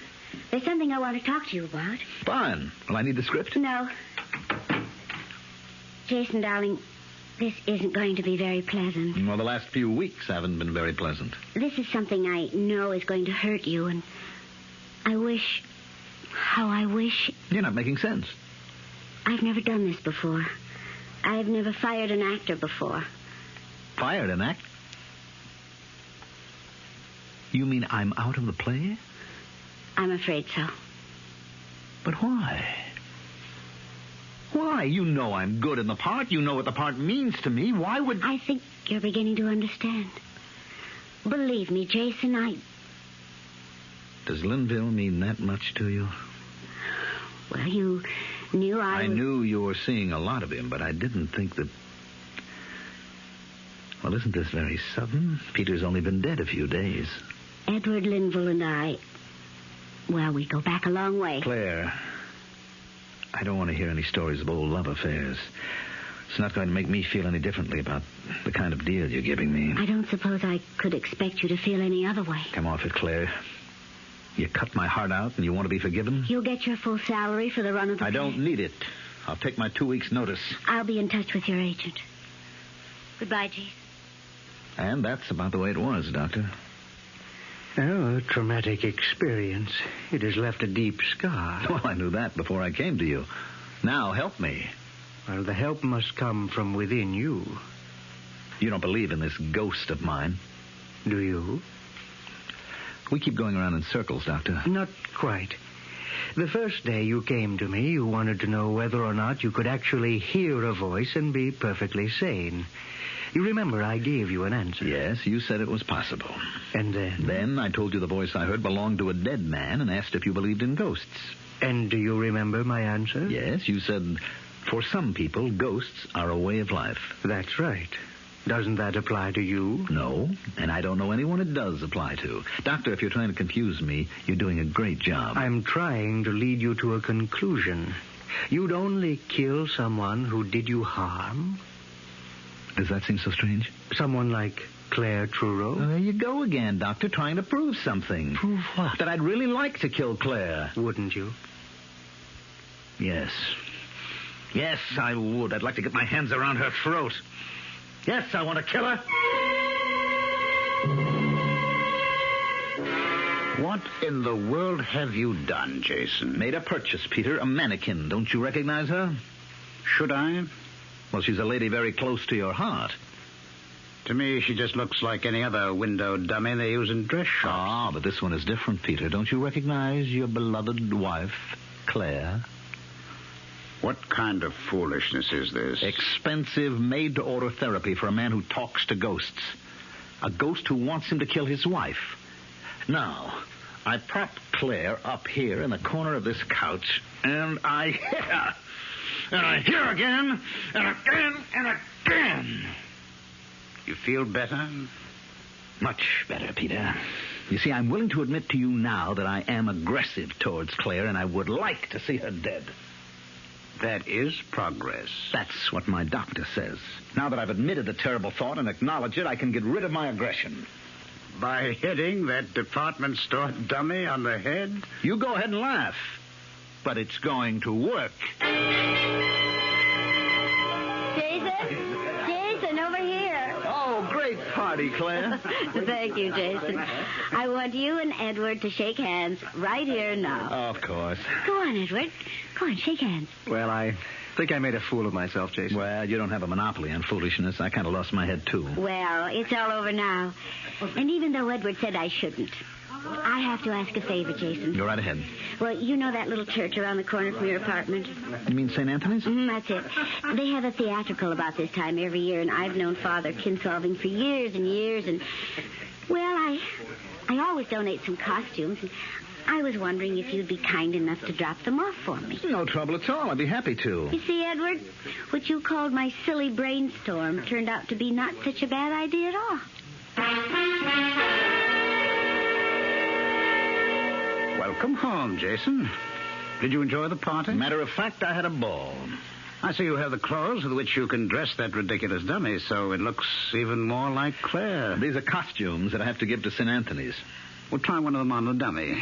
There's something I want to talk to you about. Fine. Well, I need the script. No. Jason, darling, this isn't going to be very pleasant. Well, the last few weeks haven't been very pleasant. This is something I know is going to hurt you, and I wish... You're not making sense. I've never done this before. I've never fired an actor before. Fired an actor? You mean I'm out of the play? I'm afraid so. But why? Why? You know I'm good in the part. You know what the part means to me. Why would... I think you're beginning to understand. Believe me, Jason, Does Linville mean that much to you? Well, you knew I knew you were seeing a lot of him, but I didn't think that... Well, isn't this very sudden? Peter's only been dead a few days. Edward Linville and I... Well, we go back a long way. Claire, I don't want to hear any stories of old love affairs. It's not going to make me feel any differently about the kind of deal you're giving me. I don't suppose I could expect you to feel any other way. Come off it, Claire. You cut my heart out and you want to be forgiven? You'll get your full salary for the run of the I don't need it. I'll take my 2 weeks' notice. I'll be in touch with your agent. Goodbye, Jason. And that's about the way it was, Doctor. Oh, a traumatic experience. It has left a deep scar. Well, I knew that before I came to you. Now, help me. Well, the help must come from within you. You don't believe in this ghost of mine. Do you? We keep going around in circles, Doctor. Not quite. The first day you came to me, you wanted to know whether or not you could actually hear a voice and be perfectly sane. You remember I gave you an answer. Yes, you said it was possible. And then? Then I told you the voice I heard belonged to a dead man and asked if you believed in ghosts. And do you remember my answer? Yes, you said, for some people, ghosts are a way of life. That's right. Doesn't that apply to you? No, and I don't know anyone it does apply to. Doctor, if you're trying to confuse me, you're doing a great job. I'm trying to lead you to a conclusion. You'd only kill someone who did you harm. Does that seem so strange? Someone like Claire Truro? There you go again, Doctor, trying to prove something. Prove what? That I'd really like to kill Claire. Wouldn't you? Yes. Yes, I would. I'd like to get my hands around her throat. Yes, I want to kill her. What in the world have you done, Jason? Made a purchase, Peter. A mannequin. Don't you recognize her? Should I? Well, she's a lady very close to your heart. To me, she just looks like any other window dummy they use in dress shops. Ah, but this one is different, Peter. Don't you recognize your beloved wife, Claire? What kind of foolishness is this? Expensive, made-to-order therapy for a man who talks to ghosts. A ghost who wants him to kill his wife. Now, I prop Claire up here in the corner of this couch, and I hit her. And I hit her again, and again, and again. You feel better? Much better, Peter. You see, I'm willing to admit to you now that I am aggressive towards Claire, and I would like to see her dead. That is progress. That's what my doctor says. Now that I've admitted the terrible thought and acknowledged it, I can get rid of my aggression. By hitting that department store dummy on the head? You go ahead and laugh. But it's going to work. Jason, over here. Oh, great party, Claire. Thank you, Jason. I want you and Edward to shake hands right here now. Of course. Go on, Edward. Go on, shake hands. Well, I think I made a fool of myself, Jason. Well, you don't have a monopoly on foolishness. I kind of lost my head, too. Well, it's all over now. And even though Edward said I shouldn't, I have to ask a favor, Jason. Go right ahead. Well, you know that little church around the corner from your apartment? You mean St. Anthony's? That's it. They have a theatrical about this time every year, and I've known Father Kinsolving for years and years, and, well, I always donate some costumes, and I was wondering if you'd be kind enough to drop them off for me. No trouble at all. I'd be happy to. You see, Edward, what you called my silly brainstorm turned out to be not such a bad idea at all. Welcome home, Jason. Did you enjoy the party? Matter of fact, I had a ball. I see you have the clothes with which you can dress that ridiculous dummy, so it looks even more like Claire. These are costumes that I have to give to St. Anthony's. Well, try one of them on the dummy.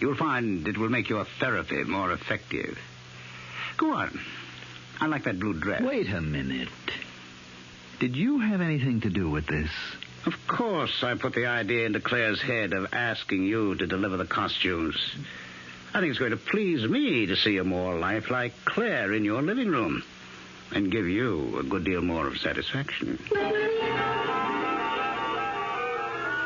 You'll find it will make your therapy more effective. Go on. I like that blue dress. Wait a minute. Did you have anything to do with this? Of course, I put the idea into Claire's head of asking you to deliver the costumes. I think it's going to please me to see a more lifelike Claire in your living room and give you a good deal more of satisfaction.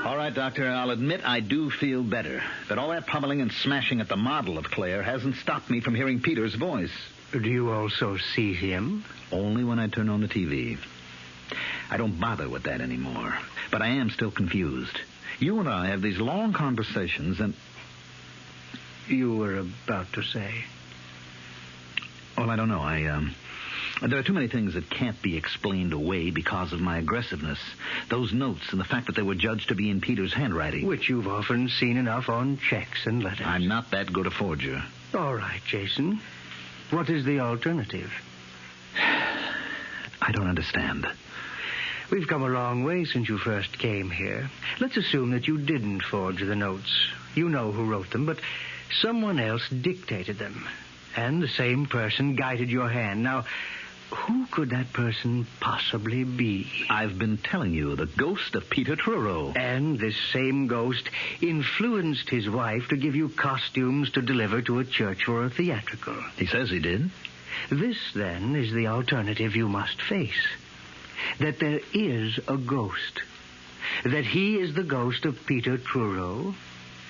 All right, Doctor, I'll admit I do feel better. But all that pummeling and smashing at the model of Claire hasn't stopped me from hearing Peter's voice. Do you also see him? Only when I turn on the TV. I don't bother with that anymore. But I am still confused. You and I have these long conversations and... You were about to say? Well, I don't know. There are too many things that can't be explained away because of my aggressiveness. Those notes and the fact that they were judged to be in Peter's handwriting. Which you've often seen enough on checks and letters. I'm not that good a forger. All right, Jason. What is the alternative? I don't understand. We've come a long way since you first came here. Let's assume that you didn't forge the notes. You know who wrote them, but someone else dictated them. And the same person guided your hand. Now, who could that person possibly be? I've been telling you, the ghost of Peter Truro. And this same ghost influenced his wife to give you costumes to deliver to a church for a theatrical. He says he did. This, then, is the alternative you must face. That there is a ghost. That he is the ghost of Peter Truro.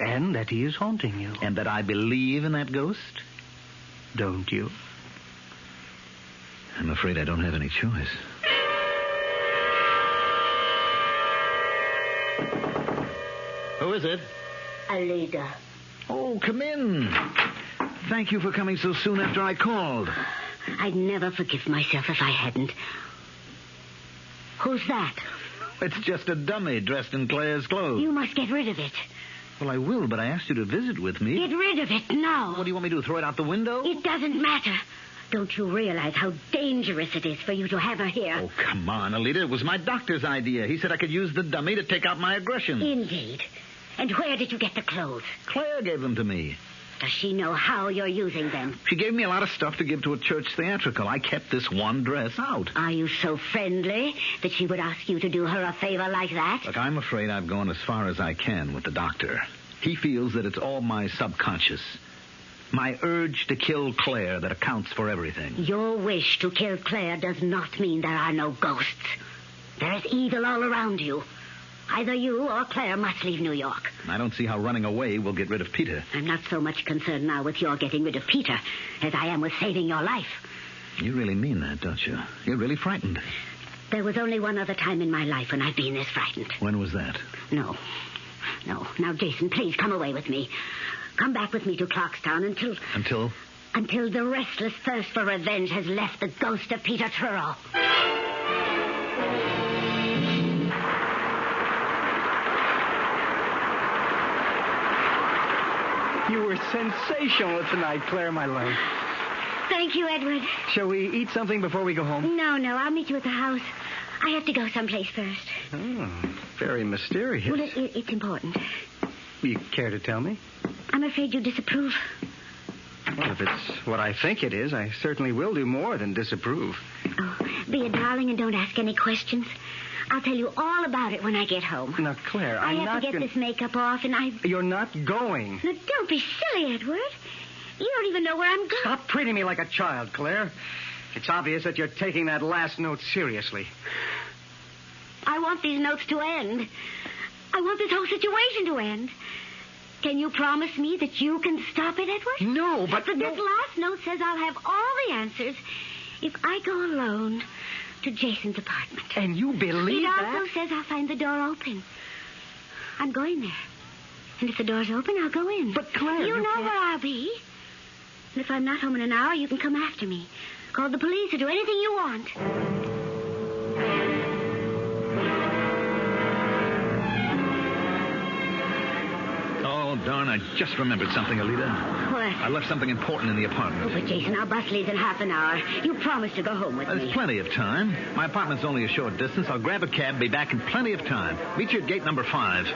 And that he is haunting you. And that I believe in that ghost? Don't you? I'm afraid I don't have any choice. Who is it? Alida. Oh, come in. Thank you for coming so soon after I called. I'd never forgive myself if I hadn't. Who's that? It's just a dummy dressed in Claire's clothes. You must get rid of it. Well, I will, but I asked you to visit with me. Get rid of it now. What do you want me to do, throw it out the window? It doesn't matter. Don't you realize how dangerous it is for you to have her here? Oh, come on, Alida. It was my doctor's idea. He said I could use the dummy to take out my aggression. Indeed. And where did you get the clothes? Claire gave them to me. Does she know how you're using them? She gave me a lot of stuff to give to a church theatrical. I kept this one dress out. Are you so friendly that she would ask you to do her a favor like that? Look, I'm afraid I've gone as far as I can with the doctor. He feels that it's all my subconscious. My urge to kill Claire that accounts for everything. Your wish to kill Claire does not mean there are no ghosts. There is evil all around you. Either you or Claire must leave New York. I don't see how running away will get rid of Peter. I'm not so much concerned now with your getting rid of Peter as I am with saving your life. You really mean that, don't you? You're really frightened. There was only one other time in my life when I've been this frightened. When was that? No. Now, Jason, please come away with me. Come back with me to Clarkstown until... Until? Until the restless thirst for revenge has left the ghost of Peter Truro. You were sensational tonight, Claire, my love. Thank you, Edward. Shall we eat something before we go home? No, I'll meet you at the house. I have to go someplace first. Oh, very mysterious. Well, it's important. You care to tell me? I'm afraid you disapprove. Well, if it's what I think it is, I certainly will do more than disapprove. Oh, be a darling and don't ask any questions. I'll tell you all about it when I get home. Now, Claire, I have to get this makeup off, and You're not going. Now, don't be silly, Edward. You don't even know where I'm going. Stop treating me like a child, Claire. It's obvious that you're taking that last note seriously. I want these notes to end. I want this whole situation to end. Can you promise me that you can stop it, Edward? No, but... This last note says I'll have all the answers if I go alone to Jason's apartment. And you believe that? It also says I'll find the door open. I'm going there. And if the door's open, I'll go in. But, Claire... You know where I'll be. And if I'm not home in an hour, you can come after me. Call the police or do anything you want. Oh, darn, I just remembered something, Alida. What? I left something important in the apartment. Oh, but Jason, our bus leaves in half an hour. You promised to go home with me. There's plenty of time. My apartment's only a short distance. I'll grab a cab, be back in plenty of time. Meet you at gate number 5.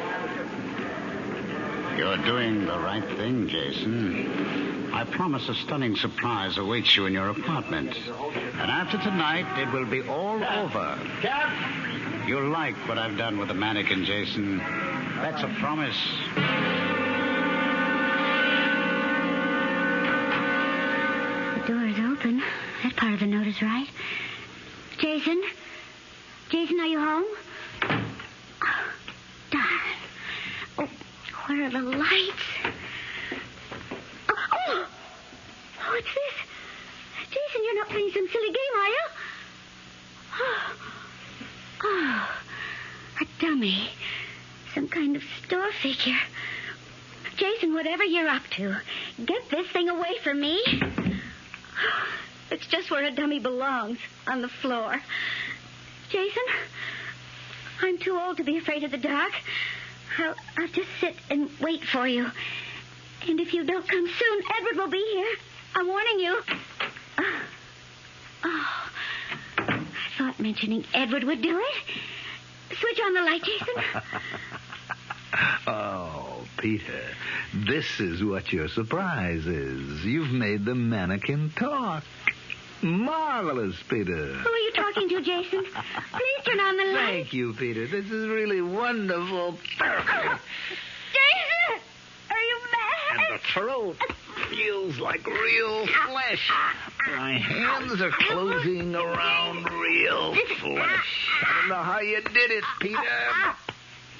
You're doing the right thing, Jason. I promise a stunning surprise awaits you in your apartment. And after tonight, it will be all over. Cab! You'll like what I've done with the mannequin, Jason. That's a promise. The door is open. That part of the note is right. Jason? Jason, are you home? Oh, darn. Where are the lights? Oh, what's this? Jason, you're not playing some silly game, are you? Oh, a dummy. Some kind of store figure. Jason, whatever you're up to, get this thing away from me. It's just where a dummy belongs, on the floor. Jason, I'm too old to be afraid of the dark. I'll just sit and wait for you. And if you don't come soon, Edward will be here. I'm warning you. Oh, I thought mentioning Edward would do it. Switch on the light, Jason. Oh, Peter, this is what your surprise is. You've made the mannequin talk. Marvelous, Peter. Who are you talking to, Jason? Please turn on the light. Thank you, Peter. This is really wonderful. Perfect. Jason! Are you mad? And the throat feels like real flesh. My hands are closing around real flesh. I don't know how you did it, Peter.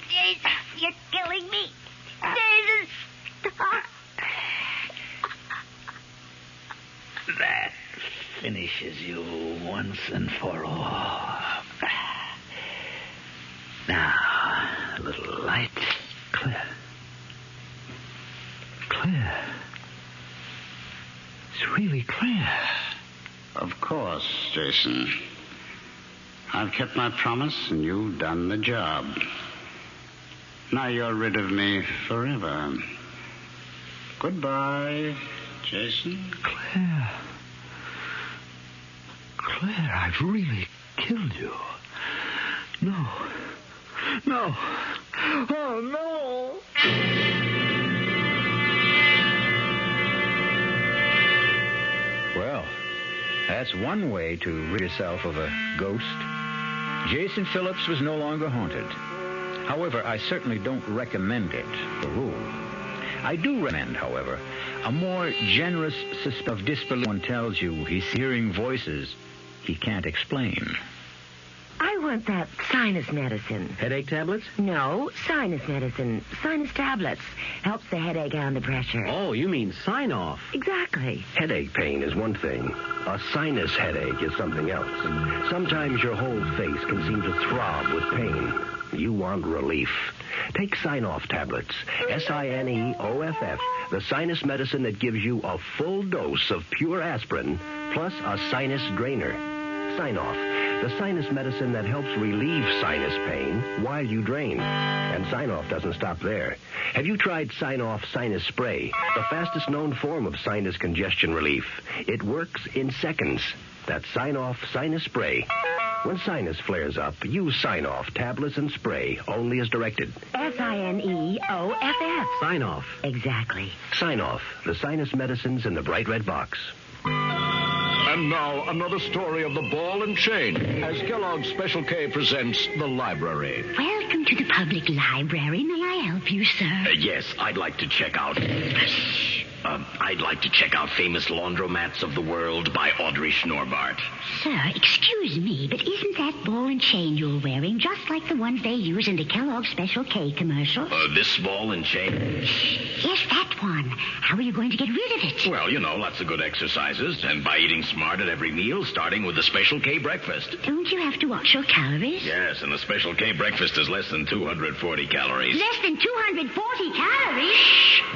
Jason, you're killing me. Jason, stop. That finishes you once and for all. Now, a little light. Clear. Clear. It's really clear. Of course, Jason. I've kept my promise, and you've done the job. Now you're rid of me forever. Goodbye, Jason. Claire. Claire, I've really killed you. No. No. Oh, no. Well, that's one way to rid yourself of a ghost. Jason Phillips was no longer haunted. However, I certainly don't recommend it, a rule. I do recommend, however, a more generous suspicion of disbelief. One tells you he's hearing voices he can't explain. I want that sinus medicine. Headache tablets? No, sinus medicine. Sinus tablets. Helps the headache and the pressure. Oh, you mean sign-off. Exactly. Headache pain is one thing. A sinus headache is something else. Sometimes your whole face can seem to throb with pain. You want relief. Take Sign-Off tablets. Sineoff. The sinus medicine that gives you a full dose of pure aspirin plus a sinus drainer. Sign-Off. The sinus medicine that helps relieve sinus pain while you drain. And Sign-Off doesn't stop there. Have you tried Sign-Off Sinus Spray, the fastest known form of sinus congestion relief? It works in seconds. That's Sign-Off Sinus Spray. When sinus flares up, use Sign-Off tablets and spray, only as directed. Sineoff. Sign-Off. Exactly. Sign-Off, the sinus medicines in the bright red box. And now, another story of the ball and chain, as Kellogg's Special K presents The Library. Welcome to the public library. May I help you, sir? Yes, I'd like to check out... Famous Laundromats of the World by Audrey Schnorbart. Sir, excuse me, but isn't that ball and chain you're wearing just like the ones they use in the Kellogg's Special K commercial? This ball and chain? Yes, that one. How are you going to get rid of it? Well, lots of good exercises, and by eating smart at every meal, starting with the Special K breakfast. Don't you have to watch your calories? Yes, and the Special K breakfast is less than 240 calories. Less than 240 calories?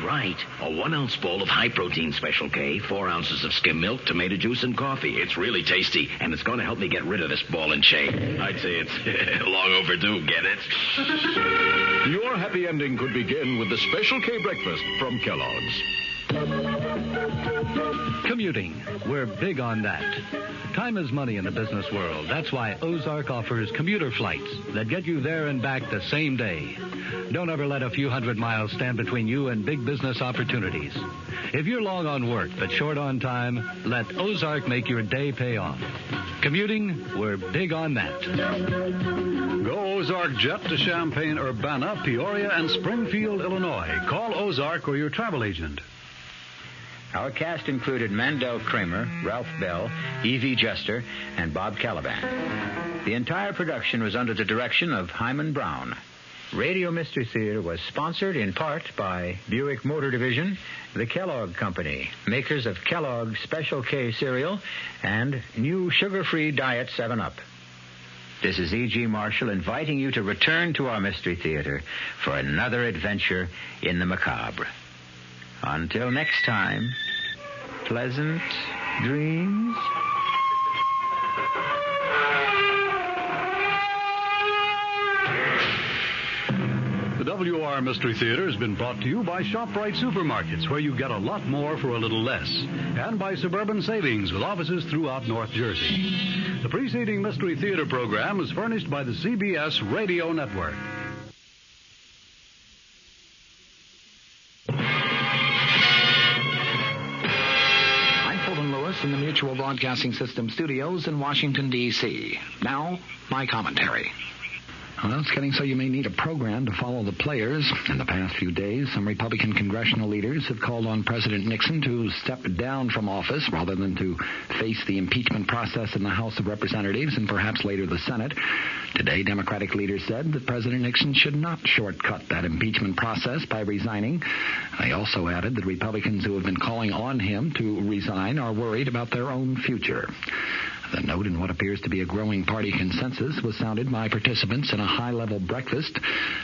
Right. A 1-ounce bowl of high-protein Special K, 4 ounces of skim milk, tomato juice, and coffee. It's really tasty, and it's going to help me get rid of this ball and chain. I'd say it's long overdue, get it? Your happy ending could begin with the Special K breakfast from Kellogg's. Commuting. We're big on that. Time is money in the business world. That's why Ozark offers commuter flights that get you there and back the same day. Don't ever let a few hundred miles stand between you and big business opportunities. If you're long on work but short on time, let Ozark make your day pay off. Commuting, we're big on that. Go Ozark Jet to Champaign, Urbana, Peoria, and Springfield, Illinois. Call Ozark or your travel agent. Our cast included Mandel Kramer, Ralph Bell, Evie Juster, and Bob Caliban. The entire production was under the direction of Hyman Brown. Radio Mystery Theater was sponsored in part by Buick Motor Division, the Kellogg Company, makers of Kellogg's Special K cereal, and new sugar-free Diet 7-Up. This is E.G. Marshall inviting you to return to our Mystery Theater for another adventure in the macabre. Until next time, pleasant dreams. The WR Mystery Theater has been brought to you by ShopRite Supermarkets, where you get a lot more for a little less, and by Suburban Savings, with offices throughout North Jersey. The preceding Mystery Theater program is furnished by the CBS Radio Network. In the Mutual Broadcasting System studios in Washington, D.C. Now, my commentary. Well, it's getting so you may need a program to follow the players. In the past few days, some Republican congressional leaders have called on President Nixon to step down from office rather than to face the impeachment process in the House of Representatives and perhaps later the Senate. Today, Democratic leaders said that President Nixon should not shortcut that impeachment process by resigning. They also added that Republicans who have been calling on him to resign are worried about their own future. The note in what appears to be a growing party consensus was sounded by participants in a high-level breakfast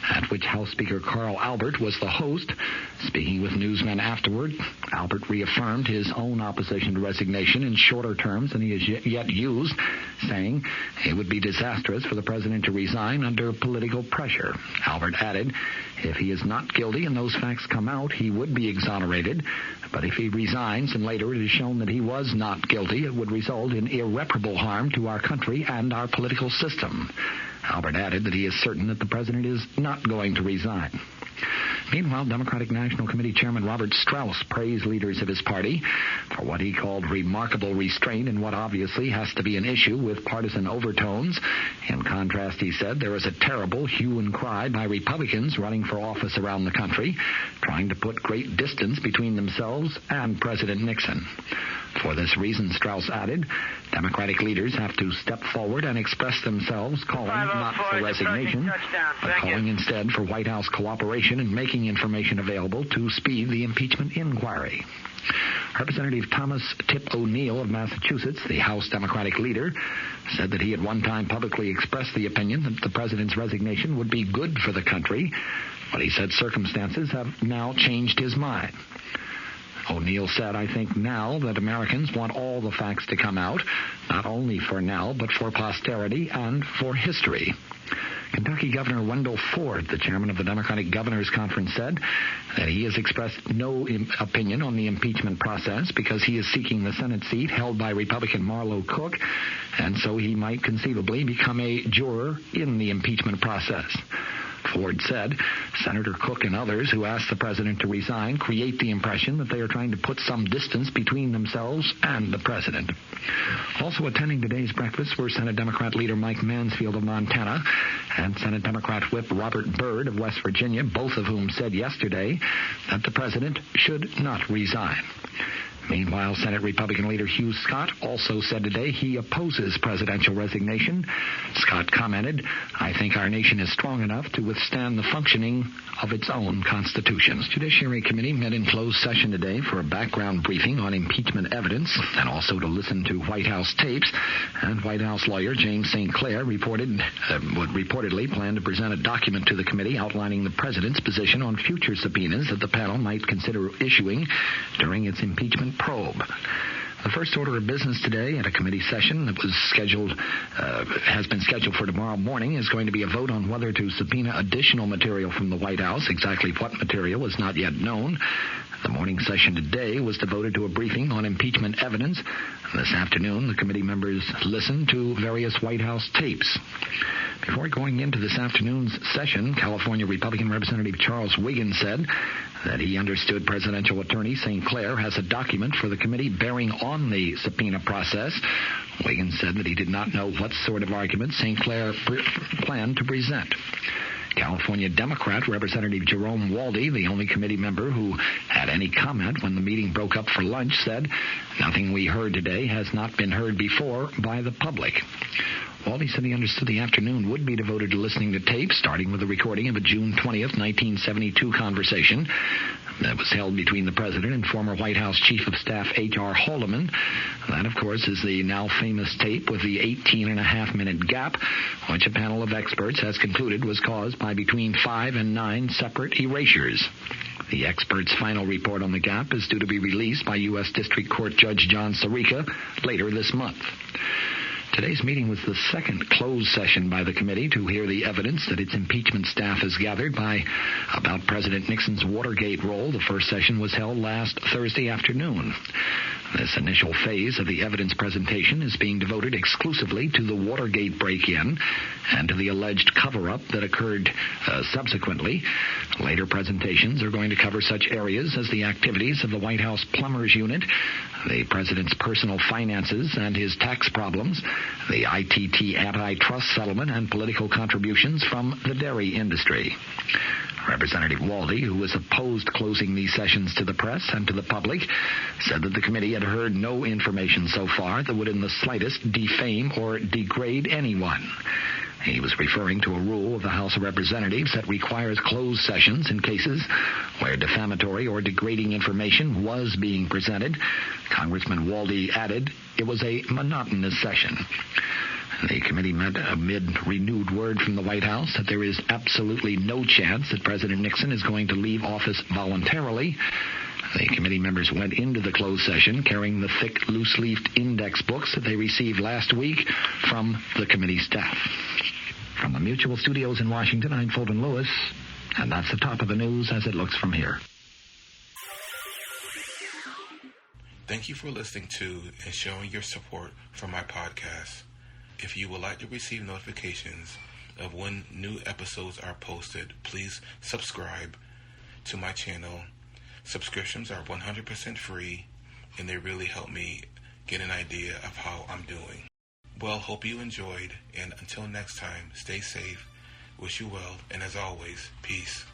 at which House Speaker Carl Albert was the host. Speaking with newsmen afterward, Albert reaffirmed his own opposition to resignation in shorter terms than he has yet used, saying it would be disastrous for the president to resign under political pressure. Albert added, if he is not guilty and those facts come out, he would be exonerated. But if he resigns and later it is shown that he was not guilty, it would result in irreparable harm to our country and our political system. Albert added that he is certain that the president is not going to resign. Meanwhile, Democratic National Committee Chairman Robert Strauss praised leaders of his party for what he called remarkable restraint in what obviously has to be an issue with partisan overtones. In contrast, he said, there is a terrible hue and cry by Republicans running for office around the country, trying to put great distance between themselves and President Nixon. For this reason, Strauss added, Democratic leaders have to step forward and express themselves, calling not for resignation, but calling instead for White House cooperation and making information available to speed the impeachment inquiry. Representative Thomas Tip O'Neill of Massachusetts, the House Democratic leader, said that he had one time publicly expressed the opinion that the president's resignation would be good for the country, but he said circumstances have now changed his mind. O'Neill said, I think now that Americans want all the facts to come out, not only for now, but for posterity and for history. Kentucky Governor Wendell Ford, the chairman of the Democratic Governors Conference, said that he has expressed no opinion on the impeachment process because he is seeking the Senate seat held by Republican Marlo Cook, and so he might conceivably become a juror in the impeachment process. Ford said, Senator Cook and others who asked the president to resign create the impression that they are trying to put some distance between themselves and the president. Also attending today's breakfast were Senate Democrat leader Mike Mansfield of Montana and Senate Democrat Whip Robert Byrd of West Virginia, both of whom said yesterday that the president should not resign. Meanwhile, Senate Republican leader Hugh Scott also said today he opposes presidential resignation. Scott commented, I think our nation is strong enough to withstand the functioning of its own constitution. The Judiciary Committee met in closed session today for a background briefing on impeachment evidence and also to listen to White House tapes. And White House lawyer James St. Clair reportedly planned to present a document to the committee outlining the president's position on future subpoenas that the panel might consider issuing during its impeachment probe. The first order of business today at a committee session that has been scheduled for tomorrow morning is going to be a vote on whether to subpoena additional material from the White House. Exactly what material is not yet known. The morning session today was devoted to a briefing on impeachment evidence. This afternoon, the committee members listened to various White House tapes. Before going into this afternoon's session, California Republican Representative Charles Wiggins said that he understood presidential attorney St. Clair has a document for the committee bearing on the subpoena process. Wiggins said that he did not know what sort of argument St. Clair planned to present. California Democrat Representative Jerome Walde, the only committee member who had any comment when the meeting broke up for lunch, said, nothing we heard today has not been heard before by the public. Waldy said he understood the afternoon would be devoted to listening to tapes, starting with a recording of a June 20th, 1972 conversation that was held between the President and former White House Chief of Staff H.R. Haldeman. That, of course, is the now famous tape with the 18-and-a-half-minute gap, which a panel of experts has concluded was caused by between 5 and 9 separate erasures. The expert's final report on the gap is due to be released by U.S. District Court Judge John Sirica later this month. Today's meeting was the second closed session by the committee to hear the evidence that its impeachment staff has gathered about President Nixon's Watergate role. The first session was held last Thursday afternoon. This initial phase of the evidence presentation is being devoted exclusively to the Watergate break-in and to the alleged cover-up that occurred subsequently. Later presentations are going to cover such areas as the activities of the White House Plumbers Unit, the President's personal finances and his tax problems, the ITT antitrust settlement, and political contributions from the dairy industry. Representative Waldy, who was opposed closing these sessions to the press and to the public, said that the committee had heard no information so far that would in the slightest defame or degrade anyone. He was referring to a rule of the House of Representatives that requires closed sessions in cases where defamatory or degrading information was being presented. Congressman Waldy added it was a monotonous session. The committee met amid renewed word from the White House that there is absolutely no chance that President Nixon is going to leave office voluntarily. The committee members went into the closed session carrying the thick, loose-leafed index books that they received last week from the committee staff. From the Mutual Studios in Washington, I'm Fulton Lewis, and that's the top of the news as it looks from here. Thank you for listening to and showing your support for my podcast. If you would like to receive notifications of when new episodes are posted, please subscribe to my channel. Subscriptions are 100% free, and they really help me get an idea of how I'm doing. Well, hope you enjoyed, and until next time, stay safe, wish you well, and as always, peace.